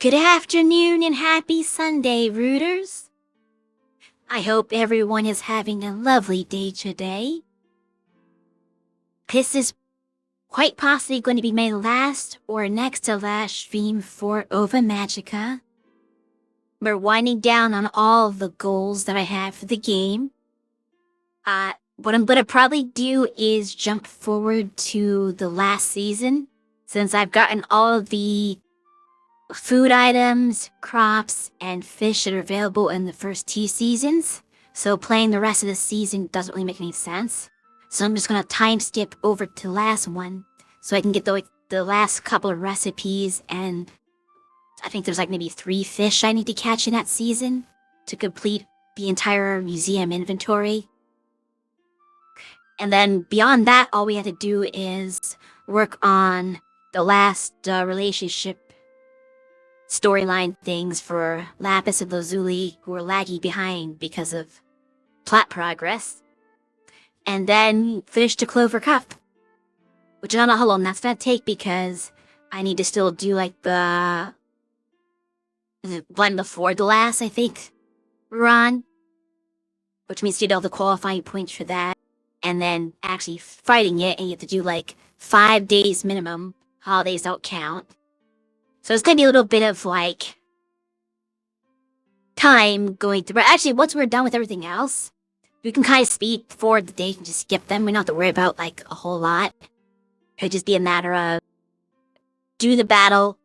Good afternoon and happy Sunday, rooters. I hope everyone is having a lovely day today. This is quite possibly going to be my last or next to last stream for Ova Magica. We're winding down on all of the goals that I have for the game. What I'm going to probably do is jump forward to the last season, since I've gotten all of the food items, crops, and fish that are available in the first 2 seasons. So playing the rest of the season doesn't really make any sense. So I'm just going to time skip over to the last one so I can get the last couple of recipes, and I think there's maybe 3 fish I need to catch in that season to complete the entire museum inventory. And then beyond that, all we have to do is work on the last relationship storyline things for Lapis and Lazuli, who are lagging behind because of plot progress. And then finish the Clover Cup, which I don't know how long that's gonna take because I need to still do the one before the last, I think, run, which means to do all the qualifying points for that, and then actually fighting it, and you have to do 5 days minimum. Holidays don't count. So it's gonna be a little bit of time going through. But actually, once we're done with everything else, we can kind of speed forward the days and just skip them. We don't have to worry about a whole lot. It'd just be a matter of do the battle,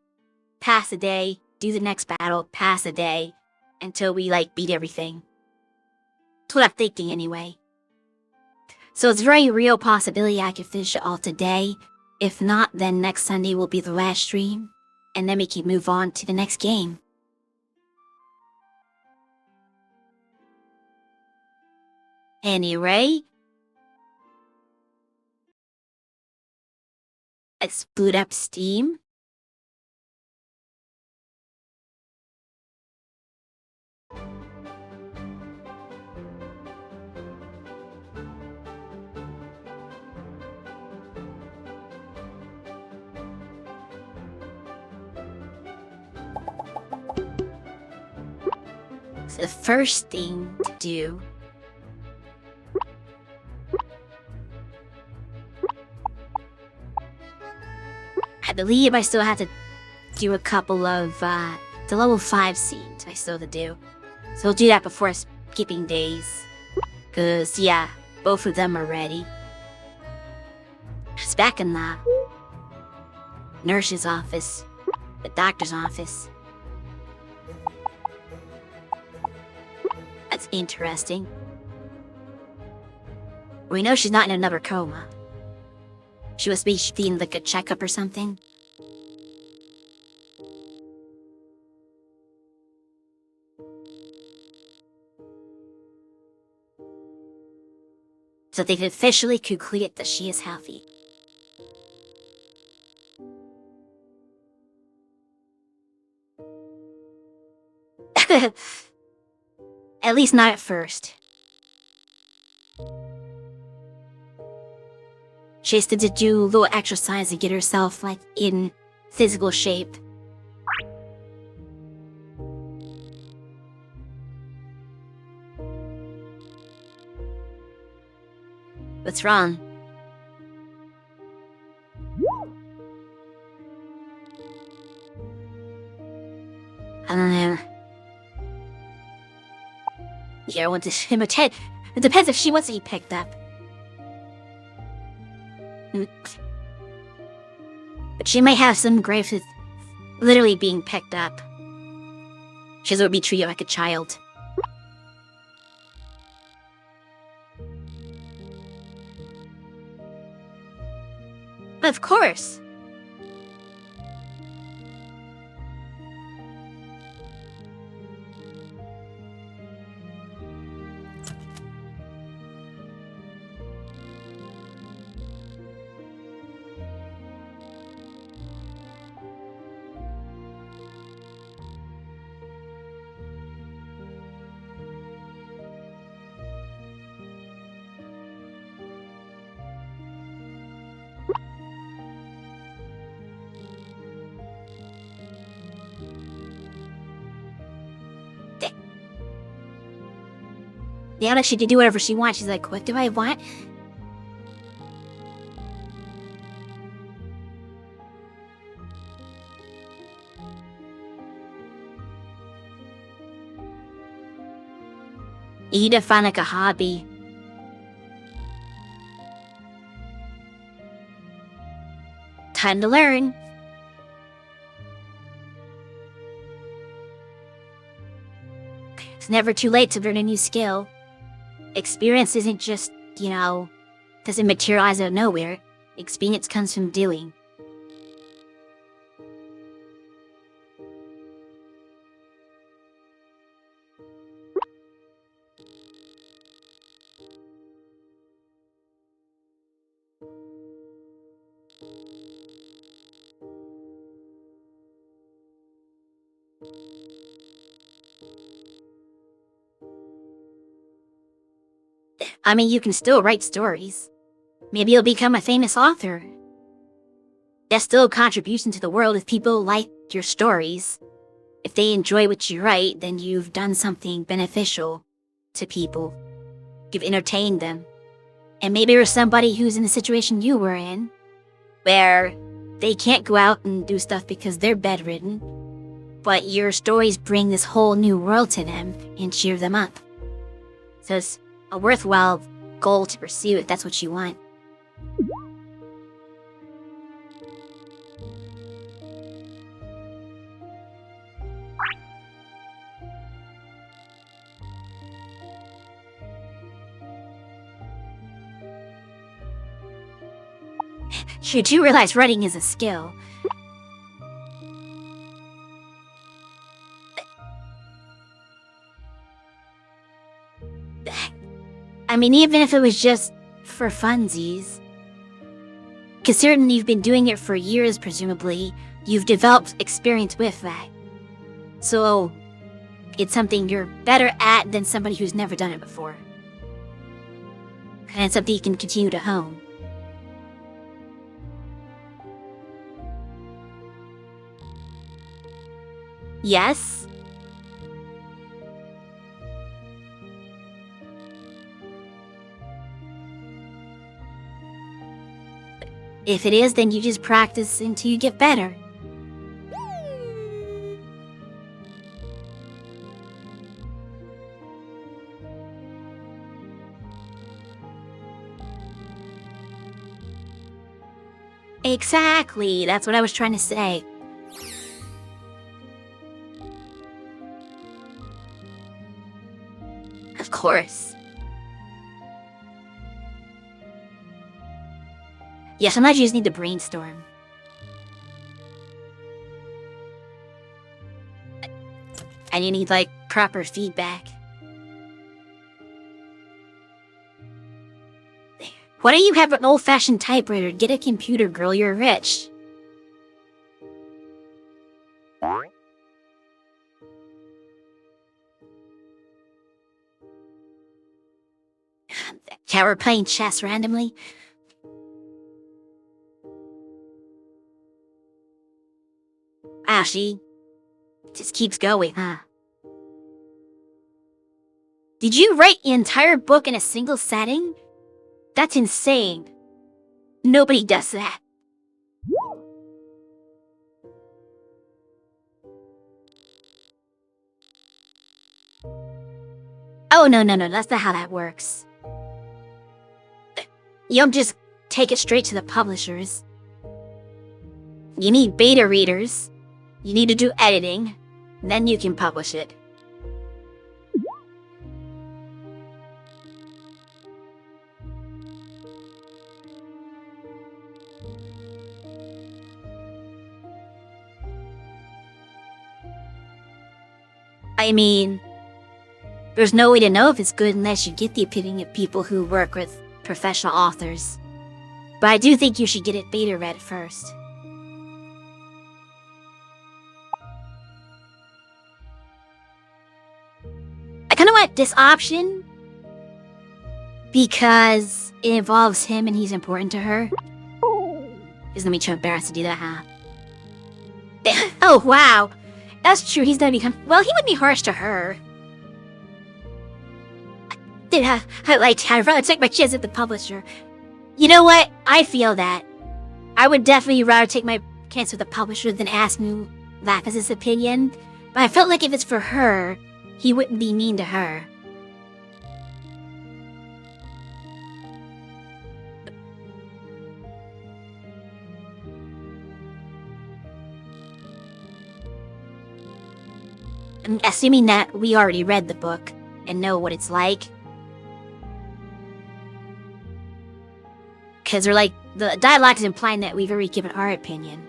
pass a day, do the next battle, pass a day, until we beat everything. That's what I'm thinking anyway. So it's a very real possibility I could finish it all today. If not, then next Sunday will be the last stream, and then we can move on to the next game. Anyway, let's boot up Steam. So the first thing to do I believe I still have to do a couple of the level 5 scenes I still have to do. So we'll do that before skipping days. Cause yeah, both of them are ready. It's back in the nurse's office, the doctor's office. That's interesting. We know she's not in another coma. She must be being a checkup or something. So they've officially concluded that she is healthy. At least not at first. She has to do a little exercise to get herself in physical shape. What's wrong? I don't know. Yeah, I want to him attend. It depends if she wants to be picked up. But she might have some grave with literally being picked up. She would be treated like a child. Of course. They allow she to do whatever she wants. She's like, what do I want? You need to find like a hobby. Time to learn. It's never too late to learn a new skill. Experience isn't just, doesn't materialize out of nowhere. Experience comes from doing. I mean, you can still write stories. Maybe you'll become a famous author. That's still a contribution to the world if people like your stories. If they enjoy what you write, then you've done something beneficial to people. You've entertained them. And maybe there's somebody who's in the situation you were in, where they can't go out and do stuff because they're bedridden, but your stories bring this whole new world to them and cheer them up. So it's a worthwhile goal to pursue if that's what you want. You do realize writing is a skill. I mean, even if it was just for funsies. Considering you've been doing it for years, presumably, you've developed experience with that. So, it's something you're better at than somebody who's never done it before. And it's something you can continue to hone. Yes? If it is, then you just practice until you get better. Exactly, that's what I was trying to say. Of course. Yeah, sometimes you just need to brainstorm. And you need, like, proper feedback. Why don't you have an old-fashioned typewriter? Get a computer, girl, you're rich. Yeah, we're playing chess randomly. Ah, she just keeps going, huh? Did you write the entire book in a single setting? That's insane. Nobody does that. Oh, no, that's not how that works. You don't just take it straight to the publishers. You need beta readers. You need to do editing. Then you can publish it. I mean, there's no way to know if it's good unless you get the opinion of people who work with professional authors. But I do think you should get it beta read first. I kinda want this option because it involves him and he's important to her. He's gonna be too embarrassed to do that, huh? Oh, wow. That's true, he's gonna become... Well, he would be harsh to her. I'd rather take my chance at the publisher. You know what? I feel that. I would definitely rather take my chance with the publisher than ask New Lapis' opinion. But I felt like if it's for her, he wouldn't be mean to her. I'm assuming that we already read the book and know what it's like. Because we're like, the dialogue is implying that we've already given our opinion.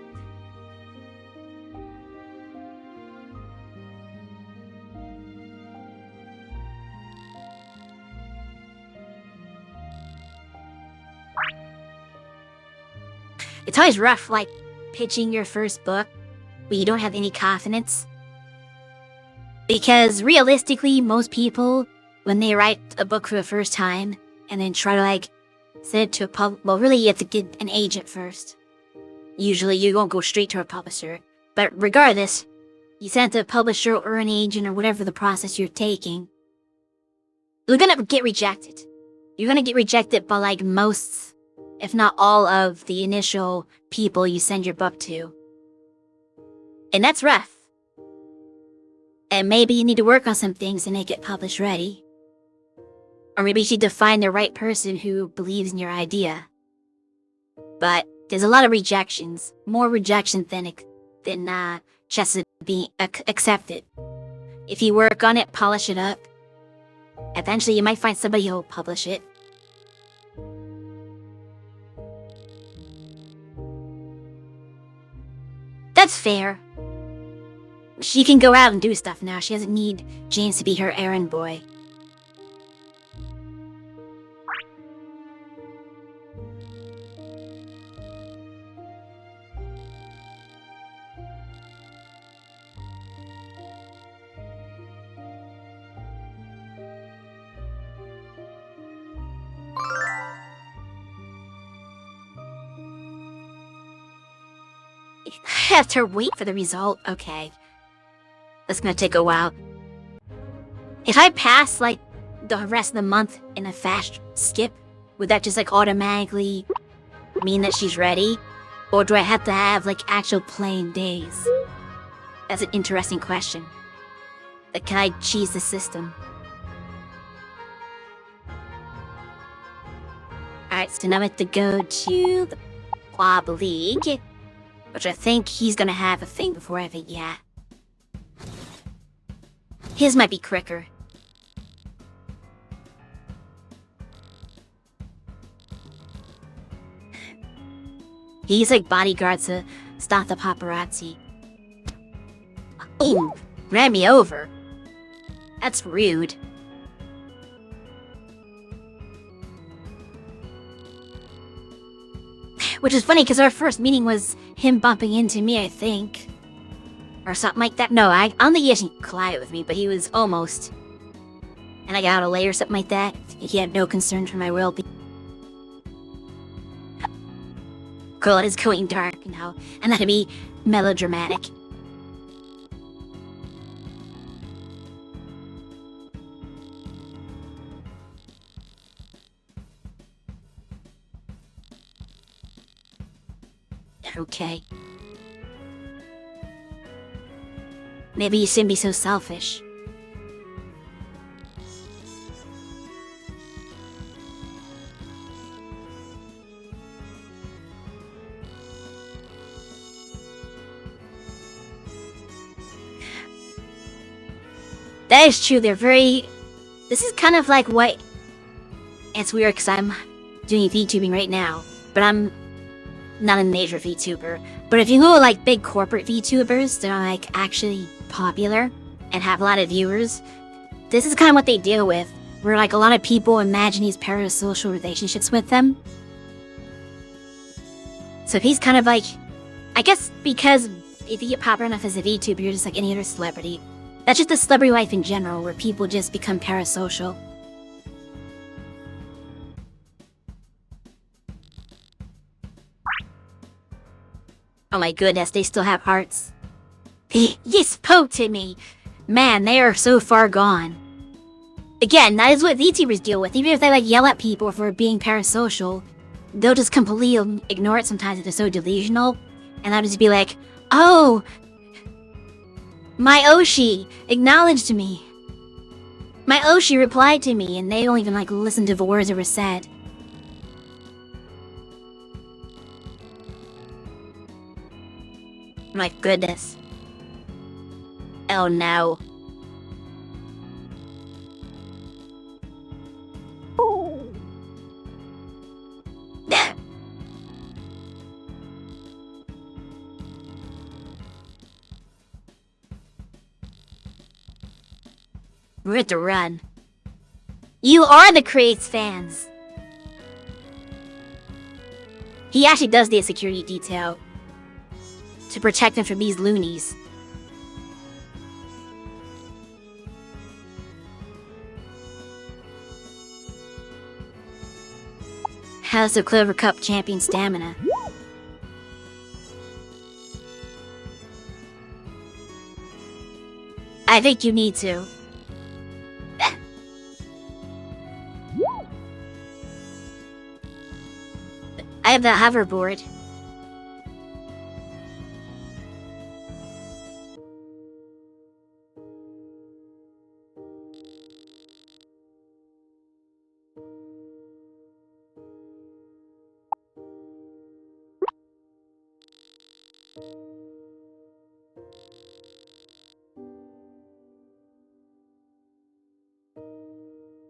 It's always rough, like, pitching your first book when you don't have any confidence. Because realistically, most people, when they write a book for the first time and then try to, like, send it to a well, really, you have to get an agent first. Usually, you won't go straight to a publisher. But regardless, you send it to a publisher or an agent or whatever the process you're taking, you're gonna get rejected. You're gonna get rejected by, like, most, if not all of the initial people you send your book to. And that's rough. And maybe you need to work on some things to make it publish ready. Or maybe you need to find the right person who believes in your idea. But there's a lot of rejections. More rejections than chances of being accepted. If you work on it, polish it up, eventually you might find somebody who'll publish it. That's fair. She can go out and do stuff now. She doesn't need James to be her errand boy. I have to wait for the result. Okay. That's gonna take a while. If I pass, like, the rest of the month in a fast skip, would that just, like, automatically mean that she's ready? Or do I have to have, like, actual playing days? That's an interesting question. Like, can I cheese the system? Alright, so now I have to go to the Quab League, which I think he's gonna have a thing before I have a yeah. His might be quicker. He's like bodyguards to stop the paparazzi. Oh, ran me over. That's rude. Which is funny because our first meeting was him bumping into me, I think. Or something like that. No, I don't think he actually collided with me, but he was almost. And I got out of late or something like that. He had no concern for my well-being. Girl, it is going dark now, and that'd be melodramatic. Okay. Maybe you shouldn't be so selfish. That is true, they're very... This is kind of like what... It's weird because I'm doing VTubing right now, but I'm not a major VTuber. But if you go like big corporate VTubers that are like actually popular and have a lot of viewers, this is kind of what they deal with, where like a lot of people imagine these parasocial relationships with them. So he's kind of like... I guess because if you get popular enough as a VTuber, you're just like any other celebrity. That's just the celebrity life in general, where people just become parasocial. Oh my goodness, they still have hearts. You spoke to me! Man, they are so far gone. Again, that is what VTubers deal with. Even if they yell at people for being parasocial, they'll just completely ignore it sometimes if they're so delusional. And they'll just be like, oh, my Oshi acknowledged me. My Oshi replied to me, and they don't even listen to the words that were said. My goodness. Oh no. We're at the run. You are the Crates fans. He actually does need a security detail to protect him from these loonies. How's the Clover Cup champion stamina? I think you need to. I have the hoverboard.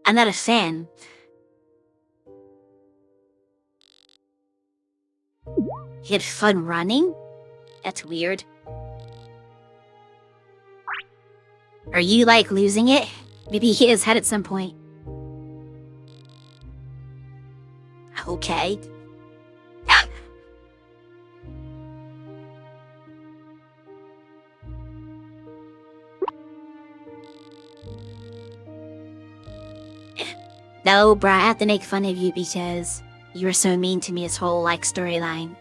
I'm not a fan. He had fun running? That's weird. Are you losing it? Maybe he has had at some point. Okay. No, bro, I have to make fun of you because you were so mean to me this whole storyline.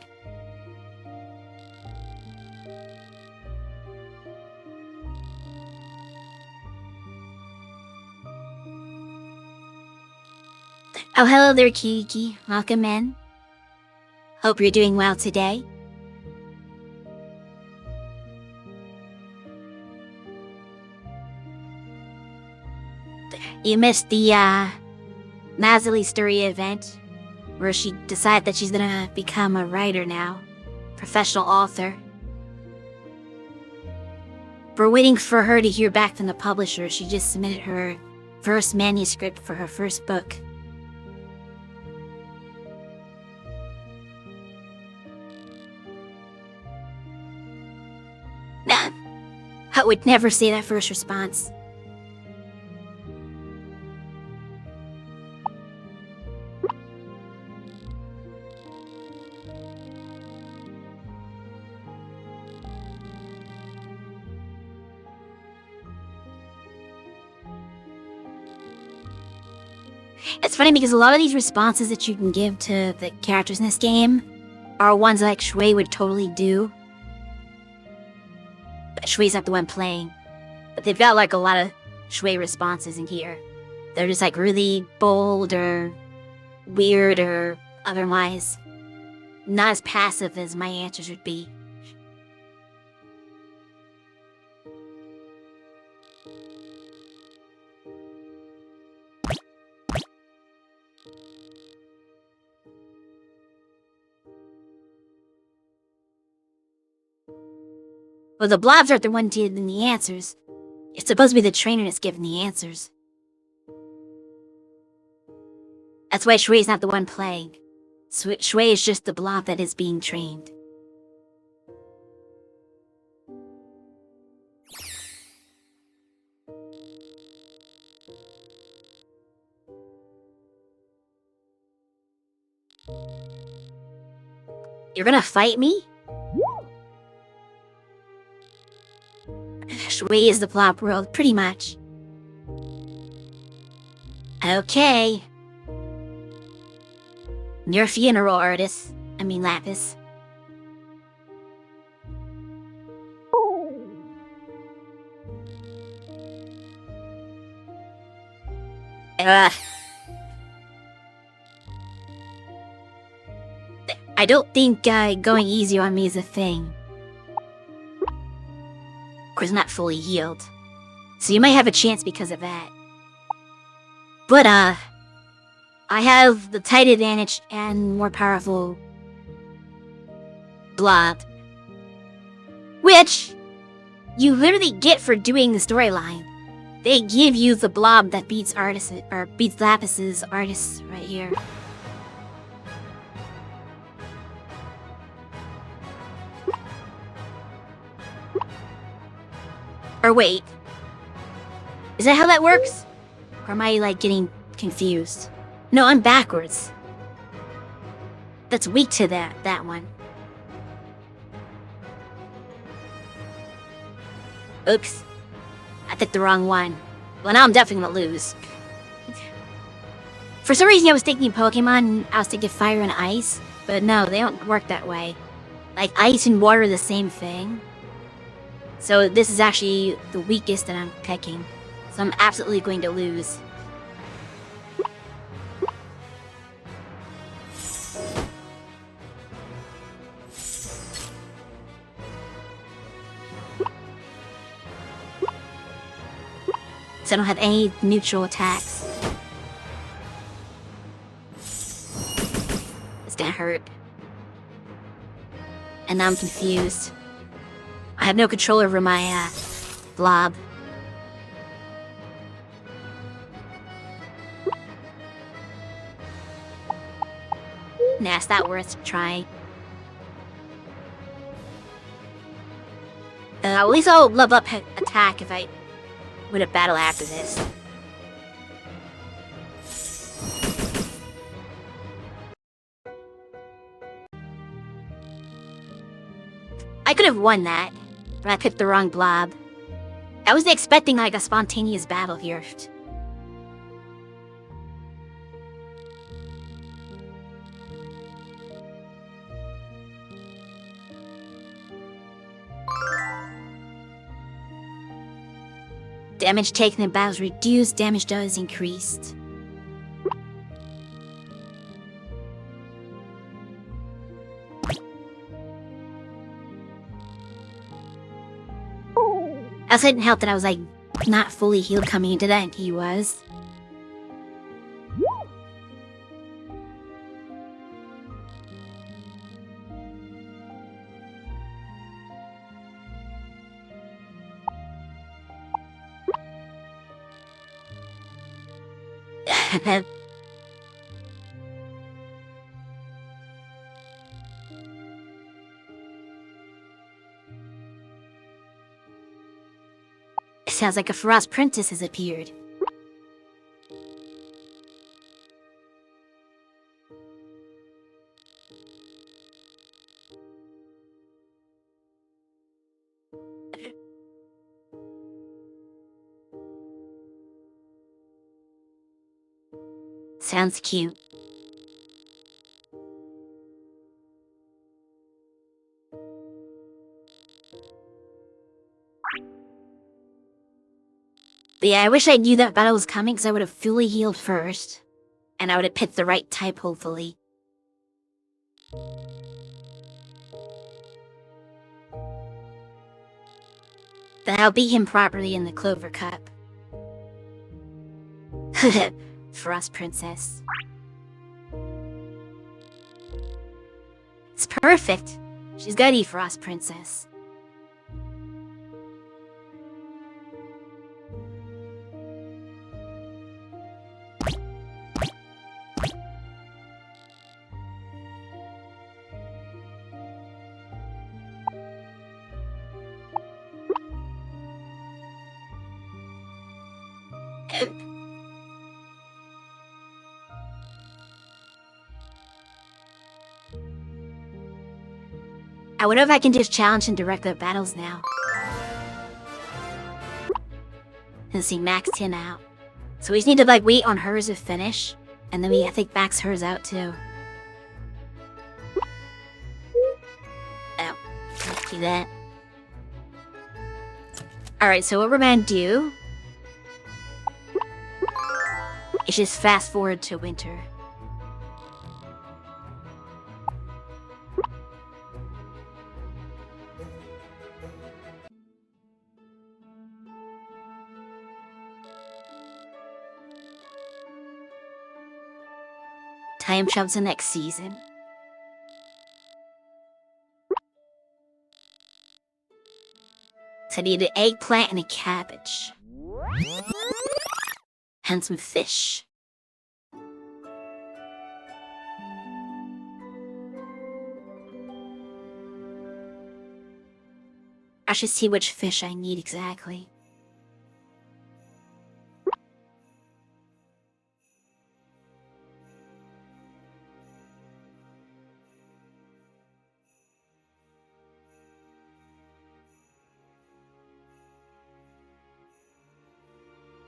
Oh, hello there, Kiki. Welcome in. Hope you're doing well today. You missed the, Nazali story event, where she decided that she's gonna become a writer now. Professional author. We're waiting for her to hear back from the publisher. She just submitted her first manuscript for her first book. Nah, I would never say that first response. It's funny because a lot of these responses that you can give to the characters in this game are ones Shui would totally do. But Shui's not the one playing. But they've got a lot of Shui responses in here. They're just really bold or weird or otherwise not as passive as my answers would be. Well, the blobs aren't the one giving the answers. It's supposed to be the trainer that's giving the answers. That's why Shui's not the one playing. Shui is just the blob that is being trained. You're gonna fight me? Shui is the plop world, pretty much. Okay. You're a funeral artist. I mean Lapis. Ugh. I don't think going easy on me is a thing. Of course, I'm not fully healed. So you might have a chance because of that. But, I have the tight advantage and more powerful blob. Which you literally get for doing the storyline. They give you the blob that beats artists, or beats Lapis's artists right here. Or wait. Is that how that works? Or am I, like, getting confused? No, I'm backwards. That's weak to that one. Oops. I picked the wrong one. Well, now I'm definitely gonna lose. For some reason I was thinking Pokemon, I was thinking fire and ice. But no, they don't work that way. Like, ice and water are the same thing. So this is actually the weakest that I'm picking. So I'm absolutely going to lose. So I don't have any neutral attacks. It's gonna hurt. And now I'm confused. I have no control over my, blob. Nah, it's not worth trying. At least I'll level up attack if I win a battle after this. I could have won that, but I picked the wrong blob. I wasn't expecting like a spontaneous battle here. Damage taken in battles reduced, damage done is increased. Also, it didn't help that I was like not fully healed coming into that, and he was. It sounds like a Frost Princess has appeared. Sounds cute. But yeah, I wish I knew that battle was coming because I would have fully healed first. And I would have picked the right type, hopefully. Then I'll beat him properly in the Clover Cup. Frost Princess. It's perfect. She's gotta be Frost Princess. I wonder if I can just challenge and direct the battles now. Let's see, maxed him out. So we just need to like wait on hers to finish. And then I think max hers out too. Oh, let's do that. Alright, so what we're gonna do It's just fast forward to winter. Time travel to next season. So I need an eggplant and a cabbage. And some fish. I should see which fish I need exactly.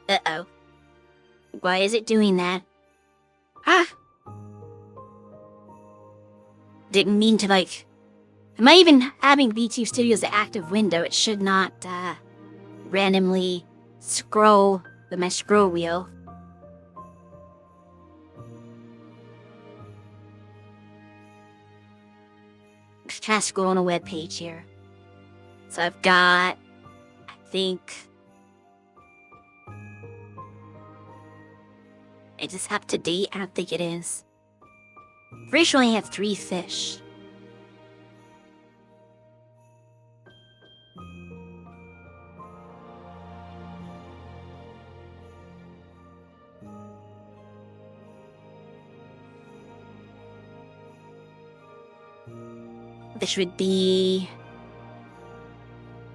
Uh-oh. Why is it doing that? Ah! Didn't mean to, like... Am I even having VT Studios the active window? It should not, randomly scroll with my scroll wheel. Just trying to scroll on a web page here. So I've got... I think... Is this up to date? I don't think it is. Pretty sure I only have 3 fish. This would be...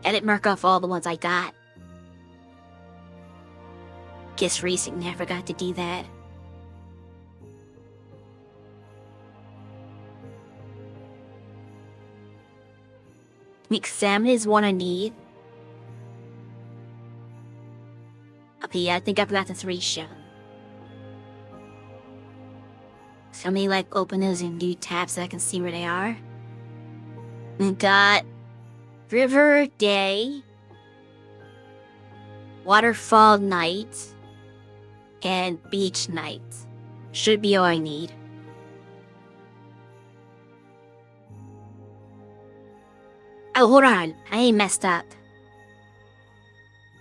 Edit mark off all the ones I got. Guess racing, I forgot to do that. Mixed salmon is one I need. Okay, yeah, I think I forgot the 3 shell. So let me like open those in new tabs so I can see where they are. We got River Day, Waterfall Night, and Beach Night. Should be all I need. Oh, hold on. I ain't messed up.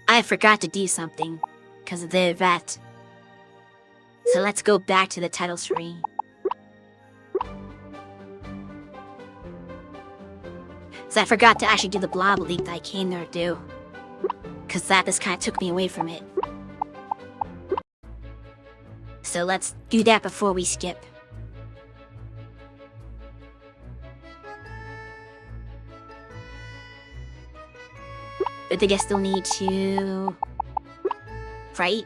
I forgot to do something because of the vet. So let's go back to the title screen. So I forgot to actually do the blob leak that I came there to do. Because that just kind of took me away from it. So let's do that before we skip. I think I still need to... Right?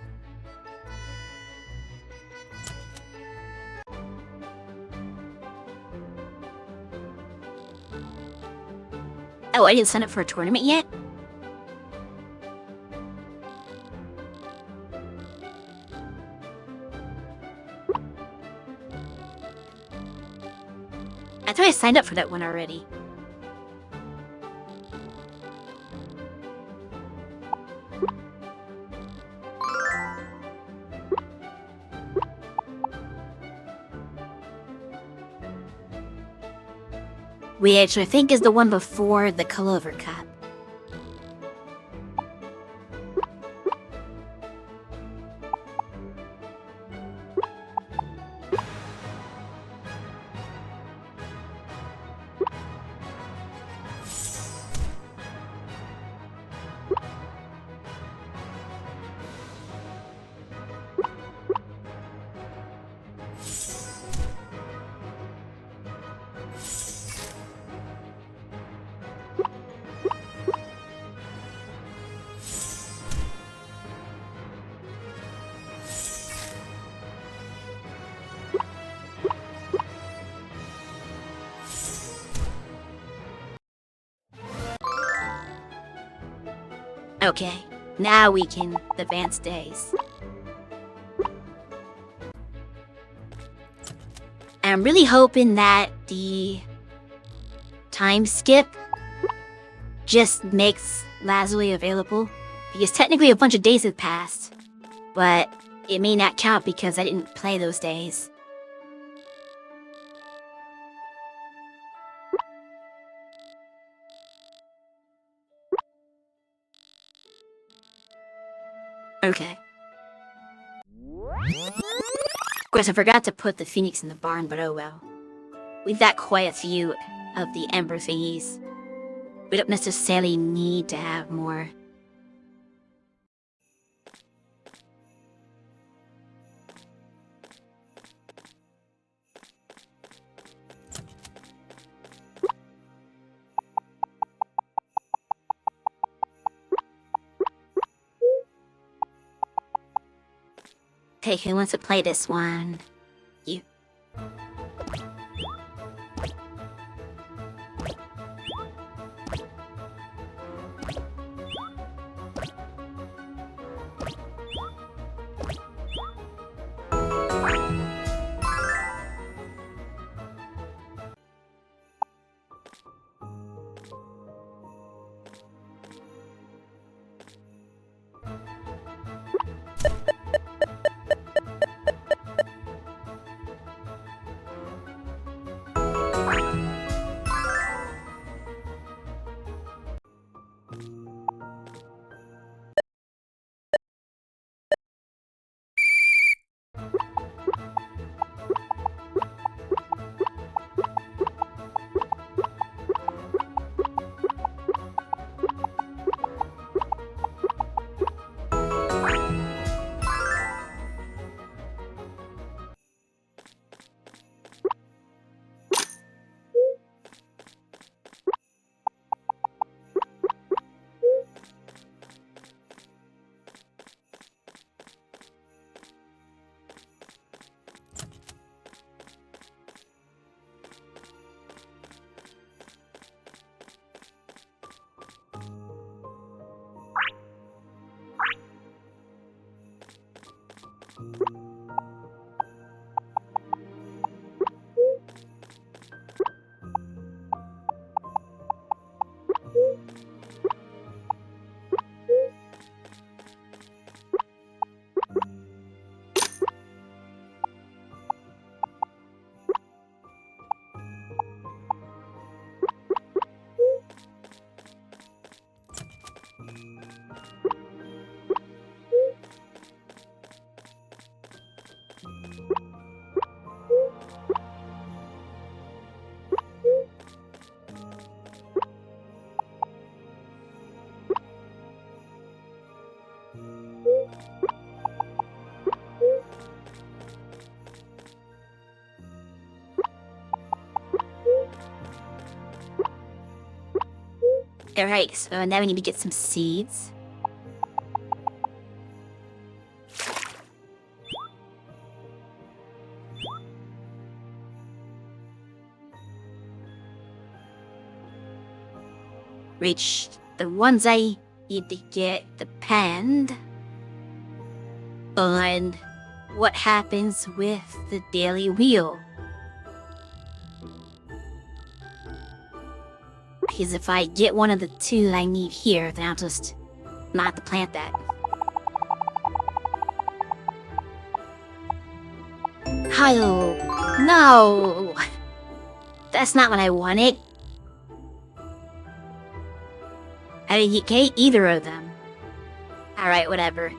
Oh, I didn't sign up for a tournament yet? I thought I signed up for that one already. Which I think is the one before the Clover Cup. Okay, now we can advance days. I'm really hoping that the time skip just makes Lazuli available, because technically a bunch of days have passed, but it may not count because I didn't play those days. Okay. Of course, I forgot to put the phoenix in the barn, but oh well. We've got quite a few of the ember thingies. We don't necessarily need to have more. Okay, who wants to play this one? You. Alright, so now we need to get some seeds. Reach the ones I need to get depend on what happens with the daily wheel. Because if I get one of the two I need here, then I'll just not have to plant that. Hello. No! That's not what I wanted. I didn't get either of them. Alright, whatever.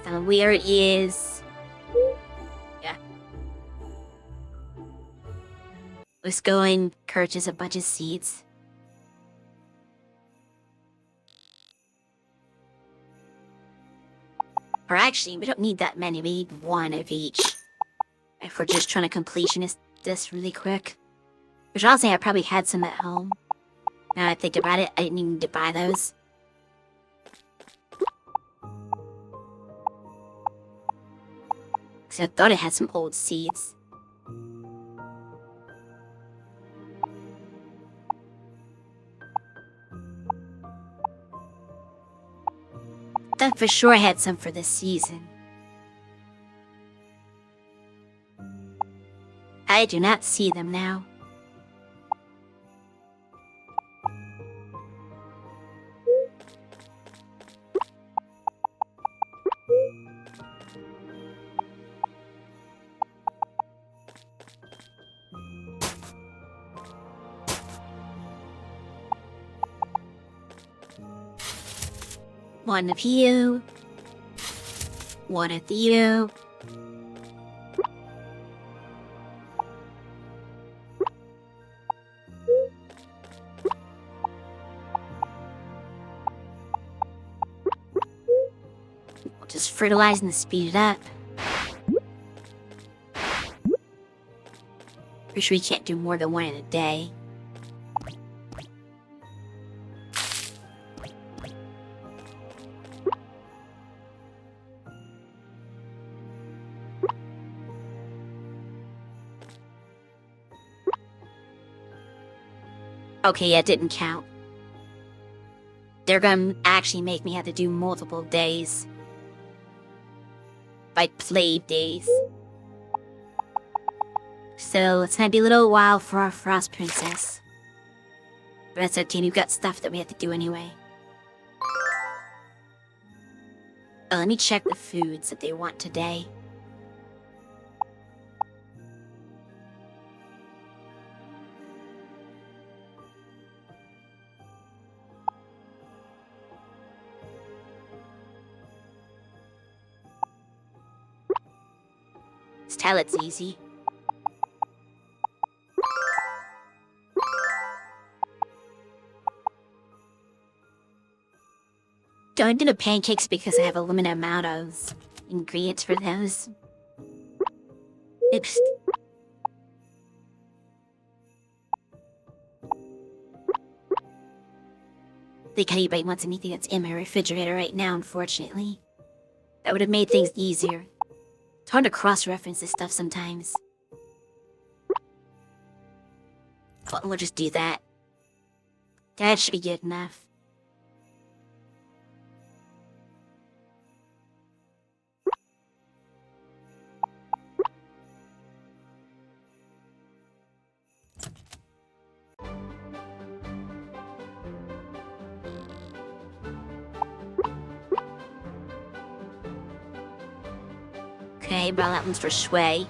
So where it is... Yeah. Let's go and purchase a bunch of seeds. Or actually, we don't need that many. We need one of each. If we're just trying to completionist this really quick. Which honestly, I probably had some at home. Now I think about it, I didn't even need to buy those. Because I thought it had some old seeds. Thought for sure I had some for this season. I do not see them now. One of you. One of you. Just fertilize and speed it up. Pretty sure you can't do more than one in a day. Okay, yeah, it didn't count. They're gonna actually make me have to do multiple days. By play days. So it's gonna be a little while for our Frost Princess. But that's okay, we've got stuff that we have to do anyway. Oh, let me check the foods that they want today. Let's tell it's easy. Don't do the pancakes because I have a limited amount of ingredients for those. Oops. Think anybody wants anything that's in my refrigerator right now, unfortunately. That would have made things easier. It's hard to cross-reference this stuff sometimes. Well, we'll just do that. That should be good enough. Okay, well, that one's for Shui.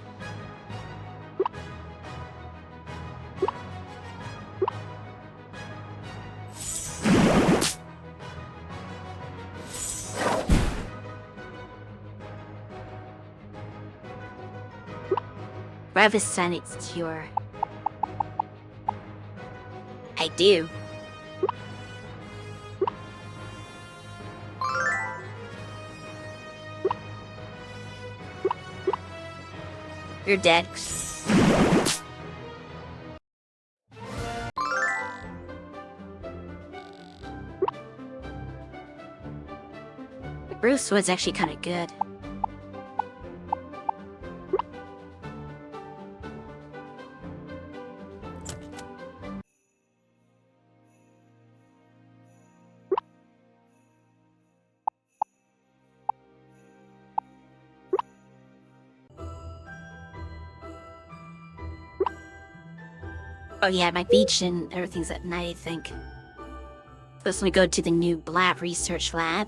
Brevis son, it's your... I do. You're dead. Bruce was actually kind of good. Oh yeah, my beach and everything's at night, I think. Supposed to go to the new Blab research lab.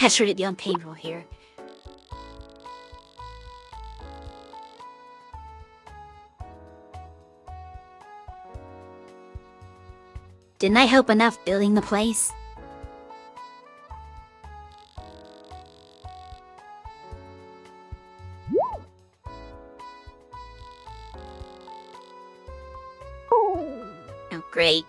That's really the unpainful here. Didn't I help enough building the place? Oh, great.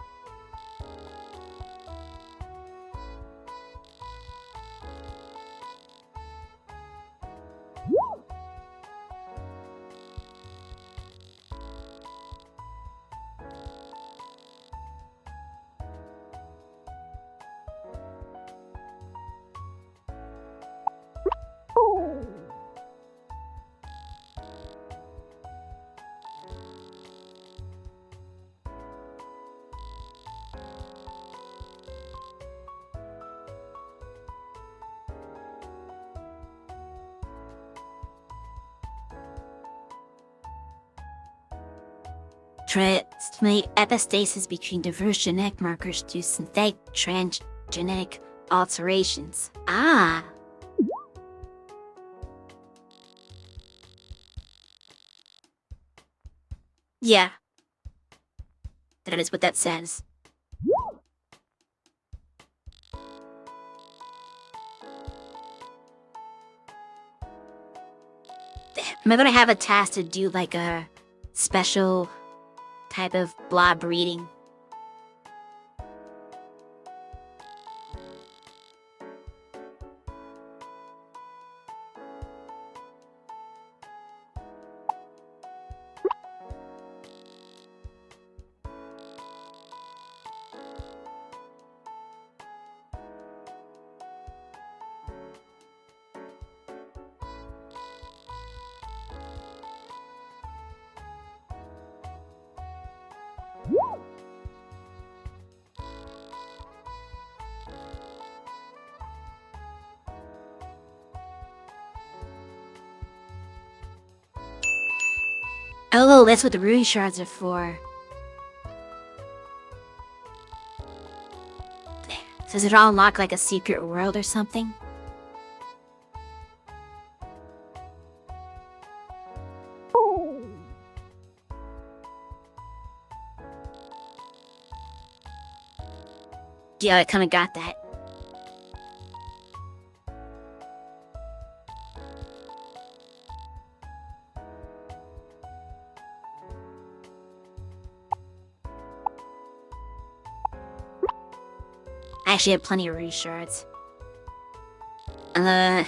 translate epistasis between diverse genetic markers to synthetic transgenic alterations. Ah. Yeah. That is what that says. Am I gonna have a task to do like a special type of blob reading? Oh, that's what the ruby shards are for. Does it all unlock like a secret world or something? Yeah, I kinda got that. I actually have plenty of ruby shards. I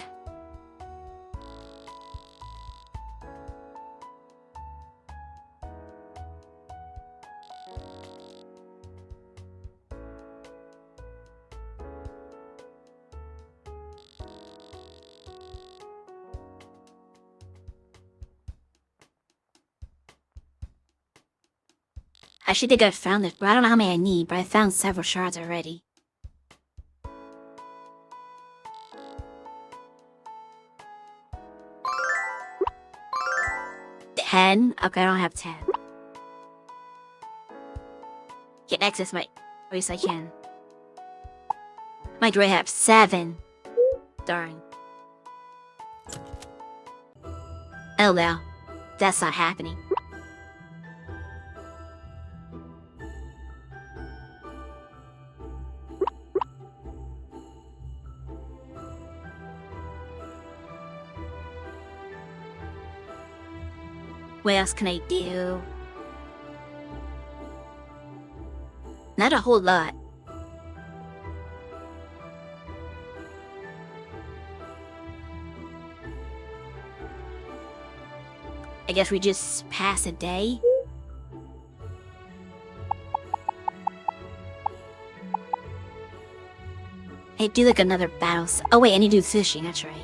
actually think I found it, but I don't know how many I need, but I found several shards already. $10? Okay, I don't have 10. Get access my... At least I can. Might already have 7. Darn. Oh well. That's not happening. What else can I do? Not a whole lot. I guess we just pass a day? Hey, do like another battle. Oh wait, I need to do fishing, that's right.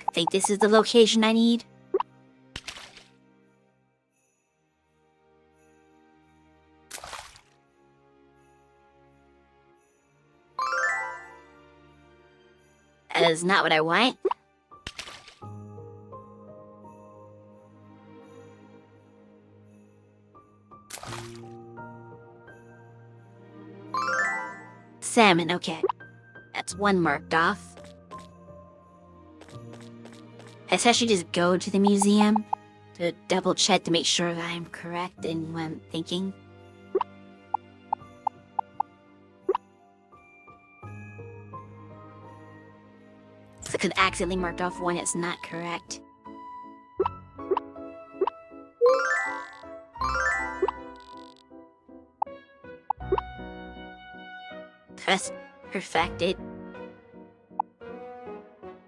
I think this is the location I need. That is not what I want. Salmon, okay. That's one marked off. I actually just go to the museum to double check to make sure that I'm correct in what I'm thinking. So I could accidentally mark off one that's not correct. That's perfected.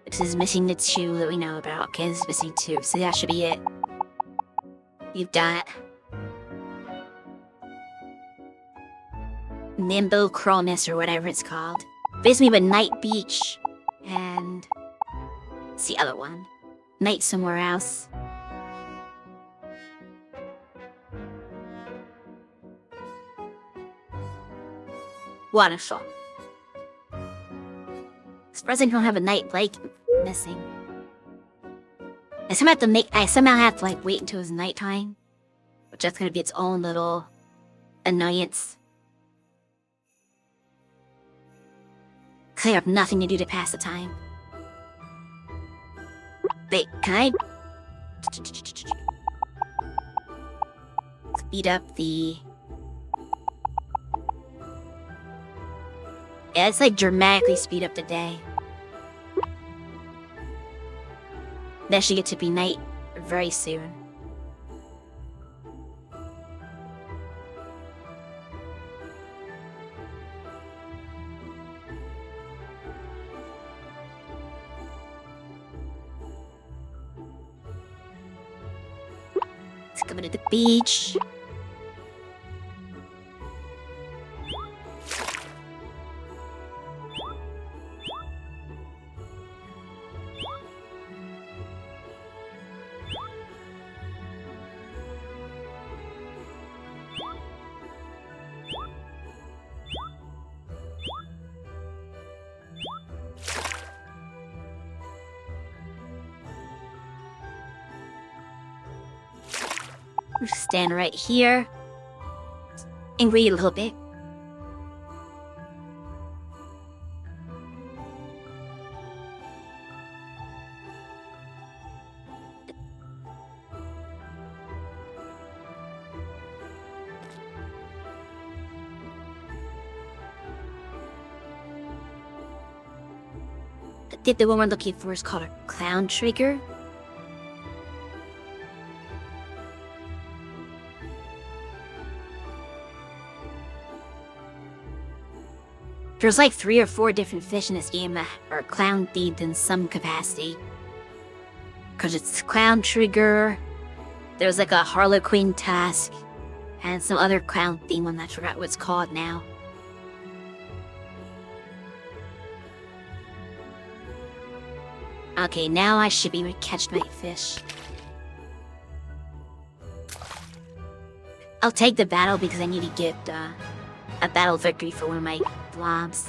This is missing the 2 that we know about. Okay, this is missing 2, so that should be it. You've done it. Nimbo Cronus or whatever it's called. Basically, but Night Beach and it's the other one. night somewhere else. Wonderful. Surprising I don't have a night blanket missing. I somehow have to like wait until it's nighttime, which that's gonna be its own little annoyance. Cause I have nothing to do to pass the time. Wait, can I speed up the... Yeah, it's like dramatically speed up the day. That should get to be night very soon. Let's go to the beach. Stand right here and read a little bit. I think the one we're looking for is called a clown trigger. There's like 3 or 4 different fish in this game that are clown themed in some capacity. Cause it's clown trigger, there's like a Harlequin task, and some other clown theme one I forgot what it's called now. Okay, now I should be able to catch my fish. I'll take the battle because I need to get a battle victory for one of my blobs.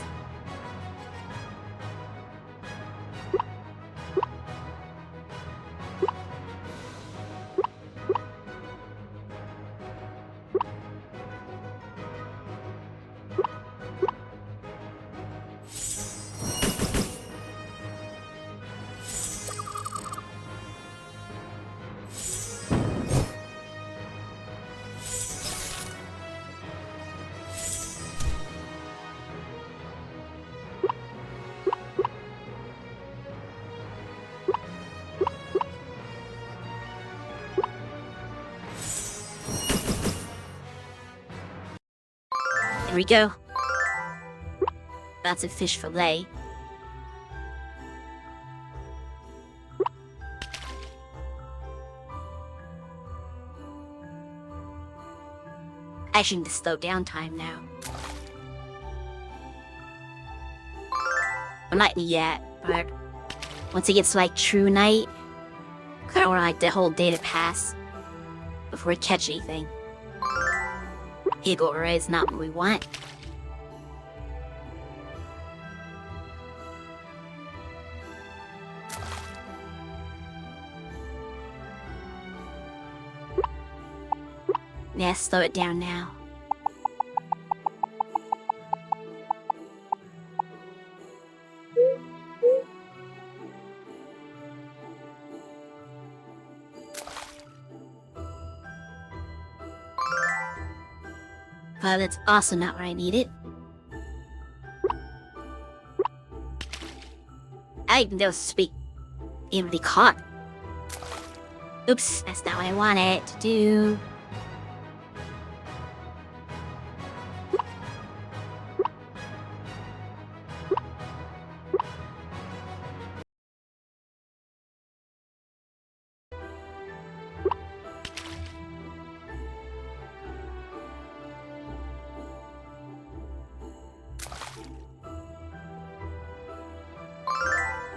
There we go. That's a fish fillet. I should need to slow down time now. Well, not yet, but once it gets like true night, I kinda want like the whole day to pass before we catch anything. Higgle is not what we want. Yeah, slow it down now. But that's also not what I needed. I didn't know speak even be caught. Oops, that's not what I wanted to do.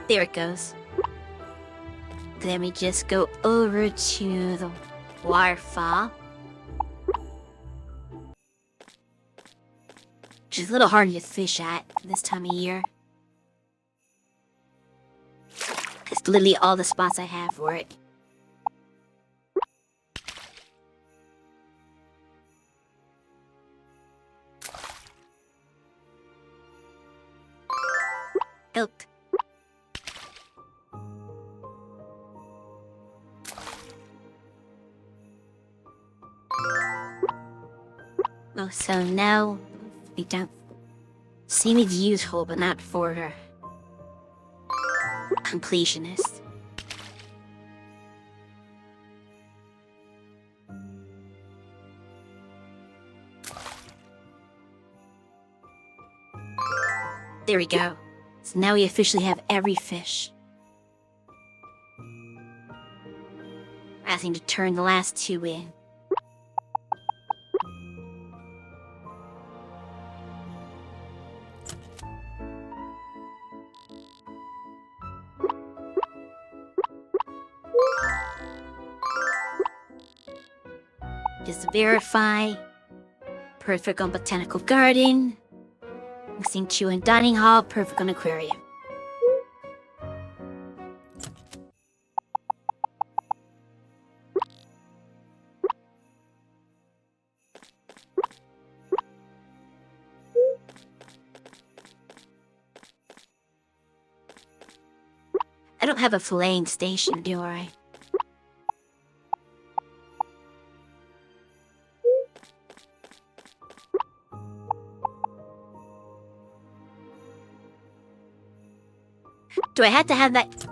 There it goes. Then we just go over to the waterfall. Which is a little hard to fish at this time of year. It's literally all the spots I have for it. Hooked. Oh, so now we don't see me useful, but not for completionist. There we go. So now we officially have every fish. I just need to turn the last two in. Just verify. Perfect on botanical garden. Mixing chew and dining hall. Perfect on aquarium. I don't have a filleting station, do I? Do I have to have that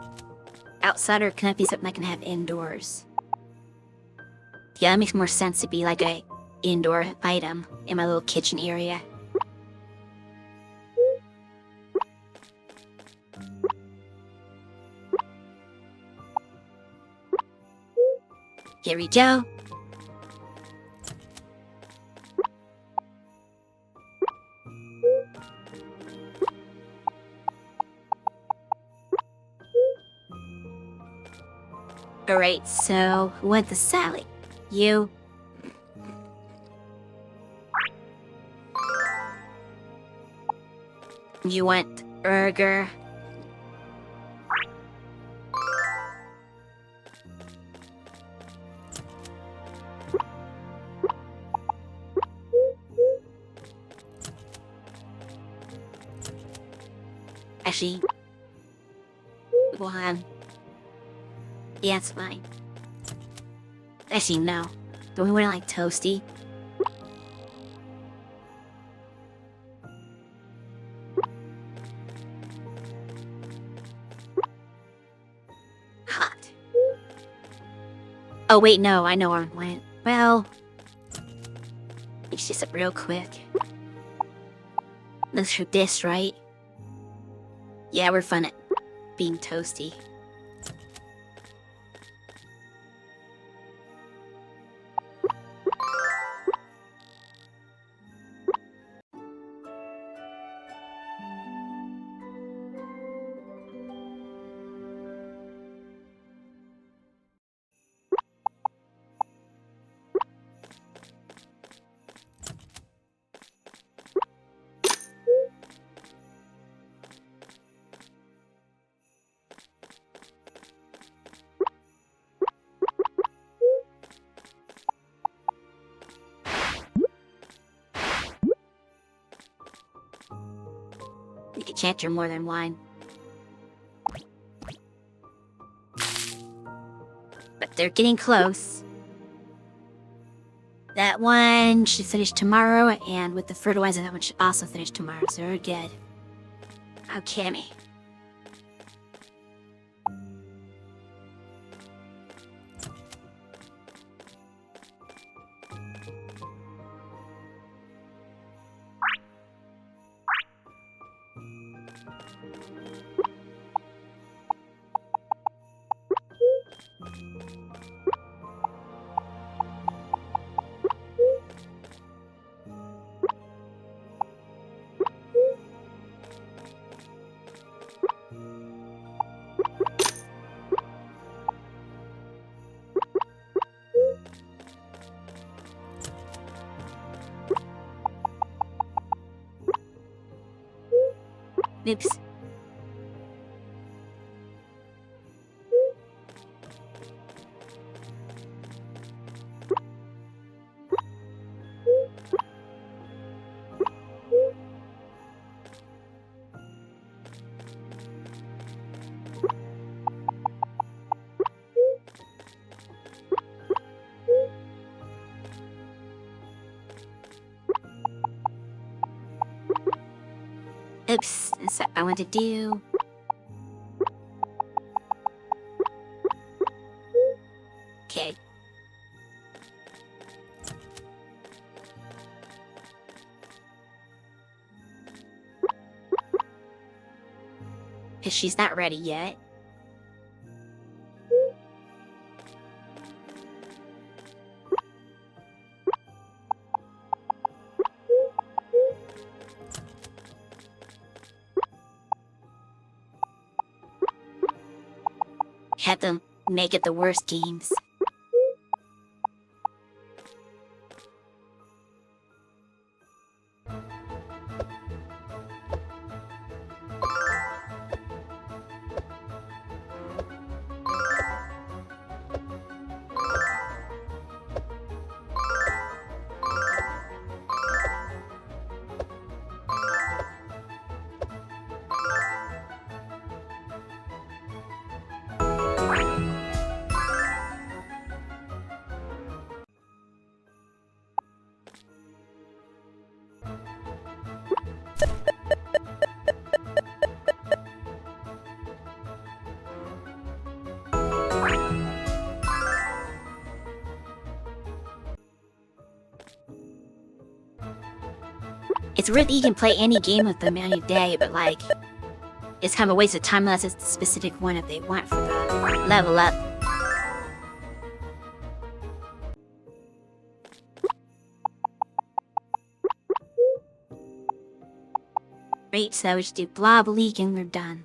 outside, or can it be something I can have indoors? Yeah, that makes more sense to be like a indoor item in my little kitchen area. Here we go. Alright, so who went the salad? You. You went burger. Actually, go on. Yeah, it's fine. Actually, no. Don't we want it like toasty? Hot. Oh wait, no, I know where I went. Well, it's just real quick. Let's do this, right? Yeah, we're fun at being toasty. You can chant your more than wine. But they're getting close. That one should finish tomorrow, and with the fertilizer, that one should also finish tomorrow, so we're good. Oh, Cammy. Oops. Oops, that's what I want to do. Okay. Because she's not ready yet. Had them make it the worst games. It's weird that you can play any game with them any day, but like, it's kind of a waste of time unless it's the specific one that they want for the level up. Great, so we just do Blob Leak and we're done.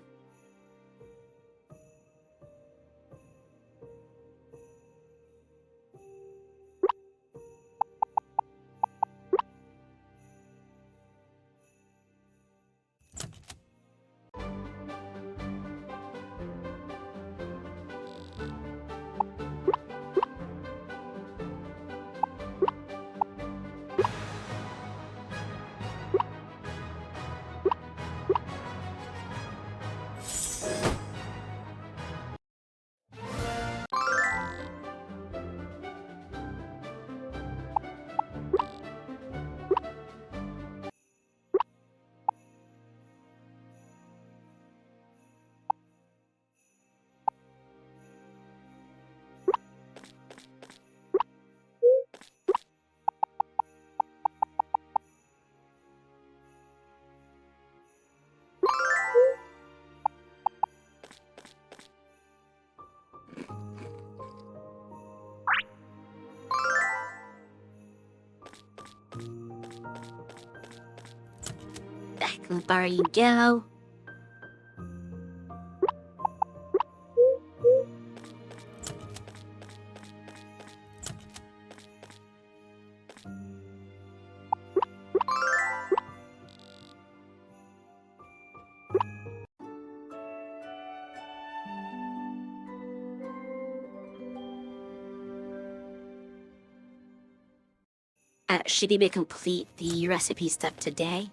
Back in the bar you go. Should we complete the recipe stuff today?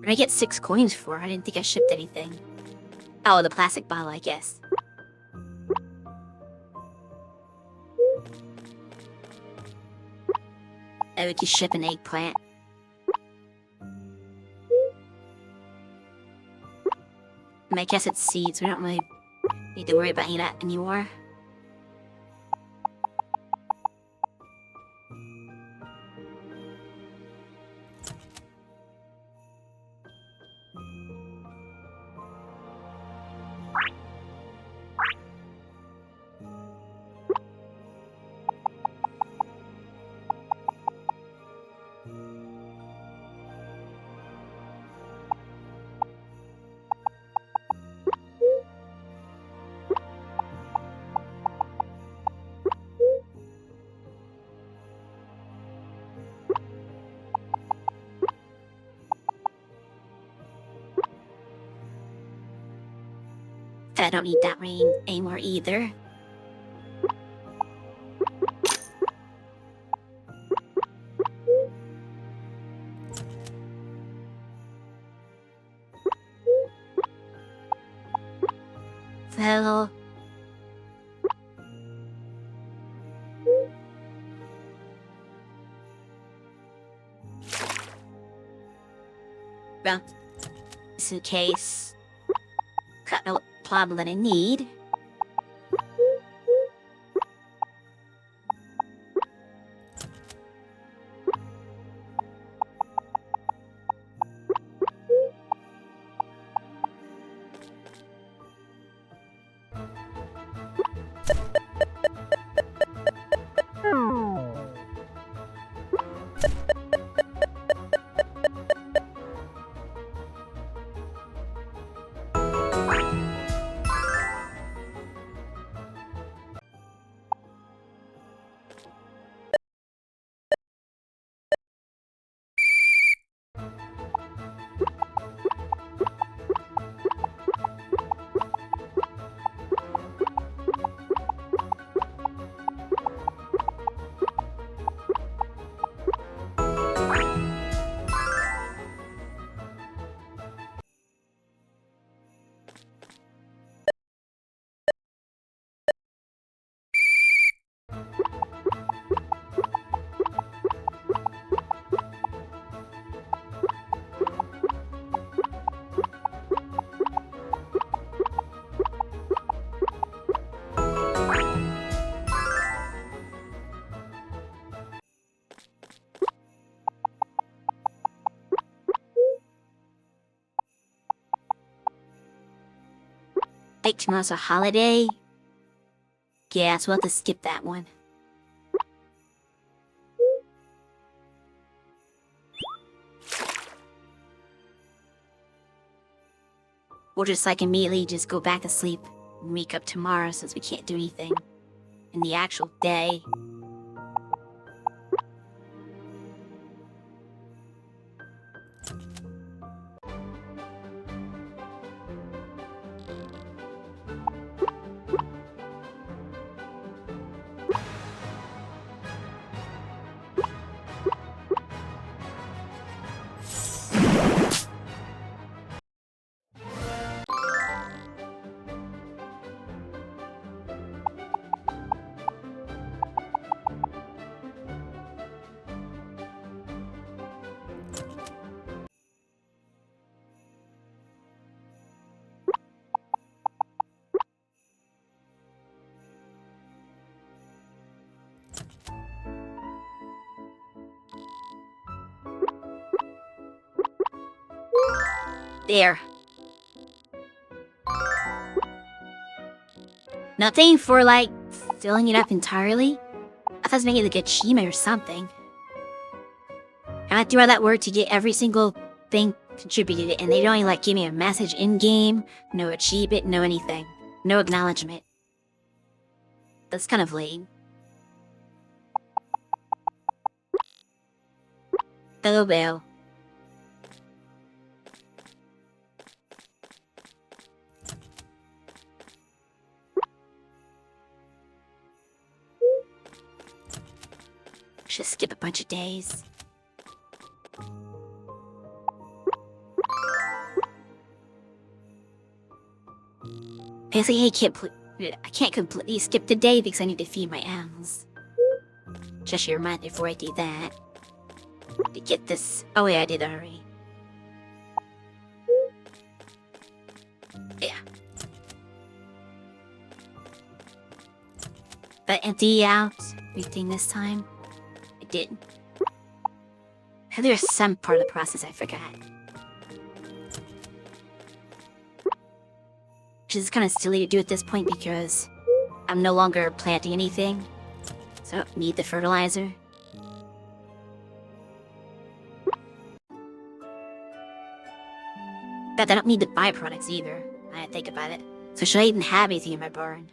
What did I get 6 coins for? I didn't think I shipped anything. Oh, the plastic bottle, I guess. I would just ship an eggplant. And I guess it's seeds, we don't really need to worry about any of that anymore. I don't need that rain anymore either. So... well, suitcase. Got no problem that I need. Like tomorrow's a holiday? Yeah, so we'll have to skip that one. We'll just immediately just go back to sleep and wake up tomorrow since we can't do anything in the actual day. There. Nothing for, filling it up entirely? I thought it was making like achievement or something. And I threw out that word to get every single thing contributed, and they don't even, give me a message in-game, no achievement, no anything. No acknowledgement. That's kind of lame. Oh well. Should skip a bunch of days. Basically, I can't completely skip the day because I need to feed my animals. Just a reminder before I do that. To get this... oh yeah, I did already. Yeah. But empty out everything this time. I did. There's some part of the process I forgot. Which is kind of silly to do at this point because I'm no longer planting anything. So I don't need the fertilizer. But I don't need the byproducts either. I think about it. So should I even have anything in my barn?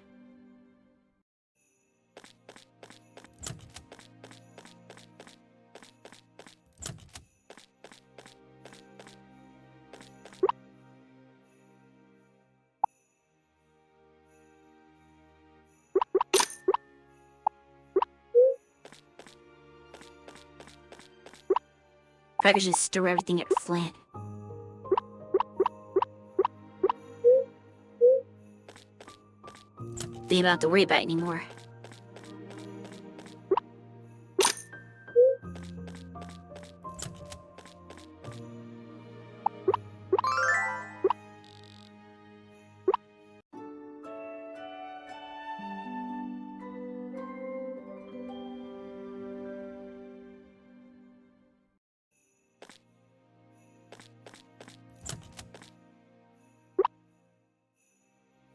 I could just store everything at Flint. They don't have to worry about it anymore.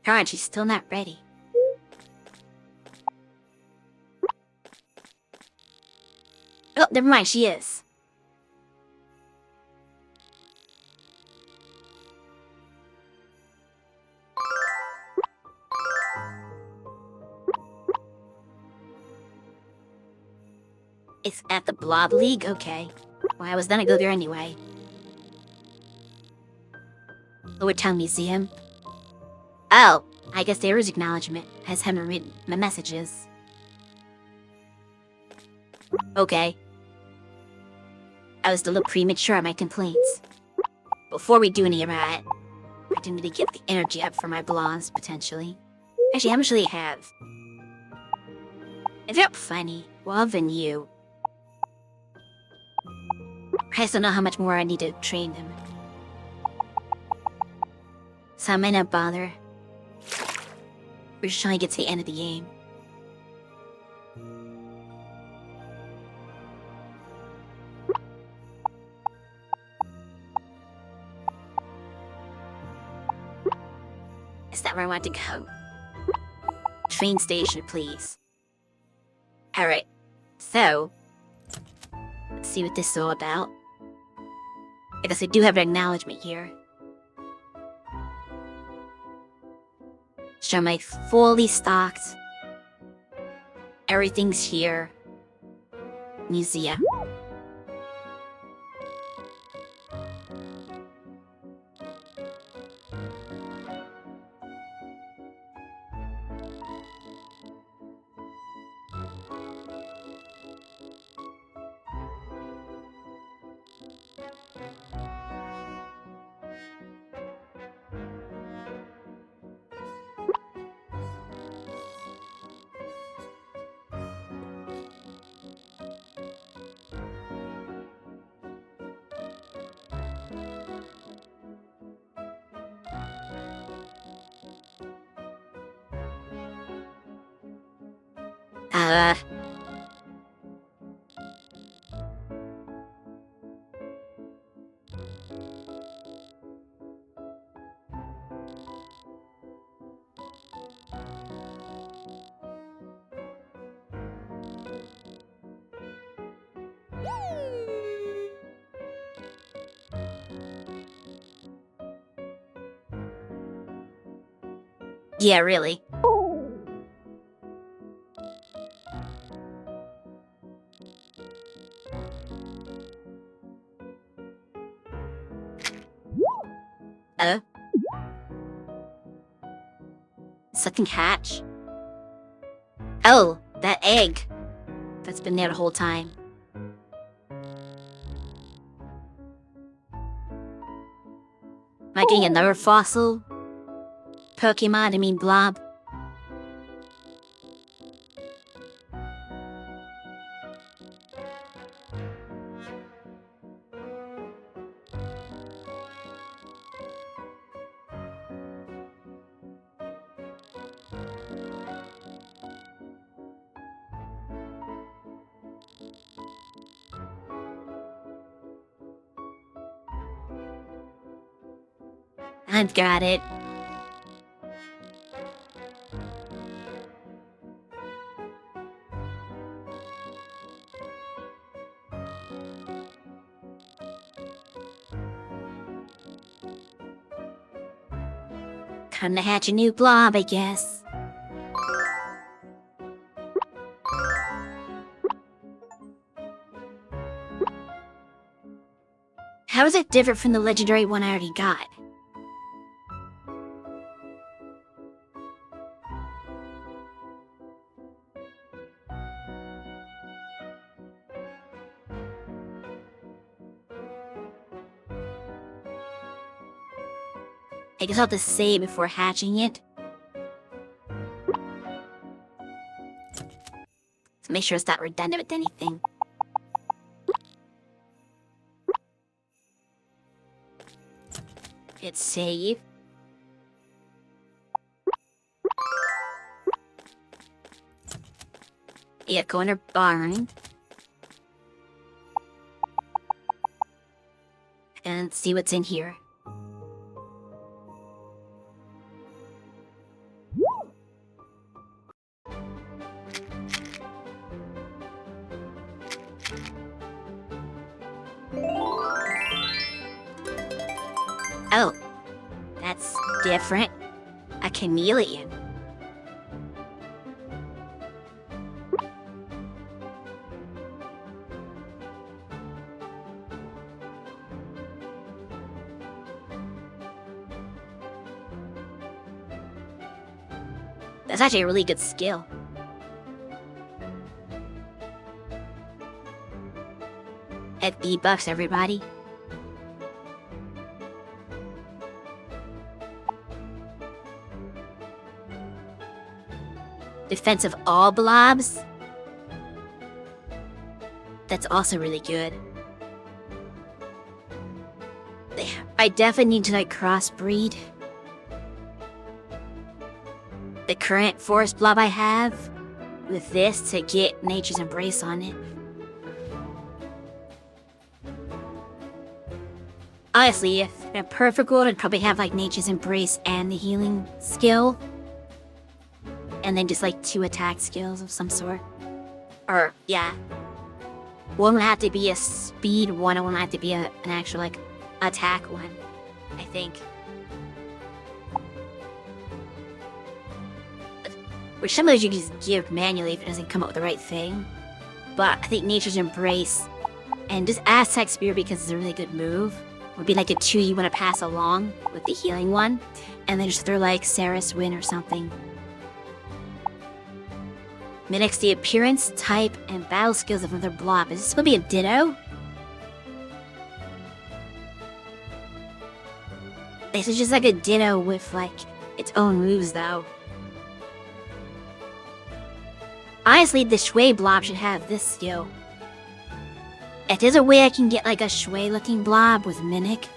God, she's still not ready. Oh, never mind, she is. It's at the Blob League? Okay. Well, I was gonna go there anyway. Lower Town Museum. Oh, I guess there is acknowledgement, as haven't written my messages. Okay. I was a little premature on my complaints. Before we do any of that, I didn't really get the energy up for my blondes, potentially. Actually, how much do they have? If they're funny, well, then you. I just don't know how much more I need to train them. So I might not bother. We're just trying to get to the end of the game. Is that where I want to go? Train station, please. Alright, so... let's see what this is all about. I guess I do have an acknowledgement here. Show my fully stocked. Everything's here. Museum. Yeah, really. Something hatch? Oh, that egg. That's been there the whole time. Am I getting another fossil? Pokemon, I mean blob. I've got it. Time to hatch a new blob, I guess. How is it different from the legendary one I already got? I guess I'll have to save before hatching it. So make sure it's not redundant with anything. Hit save. Yeah, go in her barn. And see what's in here. Oh, that's different. A chameleon. That's actually a really good skill. At V-Bucks, everybody. Defense of all blobs. That's also really good. I definitely need to like crossbreed the current forest blob I have with this to get Nature's Embrace on it. Honestly, if in a perfect world, I'd probably have like Nature's Embrace and the healing skill. And then just like 2 attack skills of some sort. Or, yeah. One would have to be a speed one, and one would have to be an actual like attack one, I think. Which some of those you can just give manually if it doesn't come up with the right thing. But I think Nature's Embrace and just Aztec Spear, because it's a really good move, would be like a 2 you want to pass along with the healing one. And then just throw like Saris Wind or something. Mimics the appearance, type, and battle skills of another blob. Is this supposed to be a Ditto? This is just like a Ditto with like its own moves though. Honestly, the Shui blob should have this skill. If there's a way I can get like a Shui looking blob with Mimic,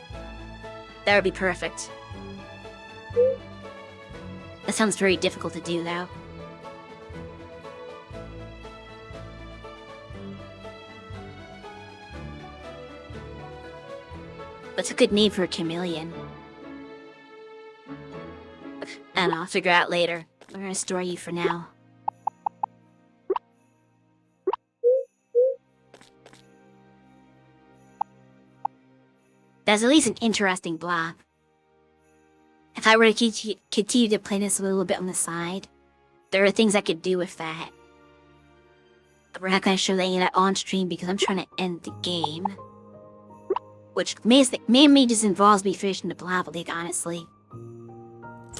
that would be perfect. That sounds very difficult to do though. What's a good name for a chameleon? I don't know, I'll figure out later. We're gonna store you for now. That's at least an interesting blob. If I were to continue to play this a little bit on the side, there are things I could do with that. We're not gonna show any of that on stream because I'm trying to end the game. Which mainly just involves me finishing the Blob League, honestly.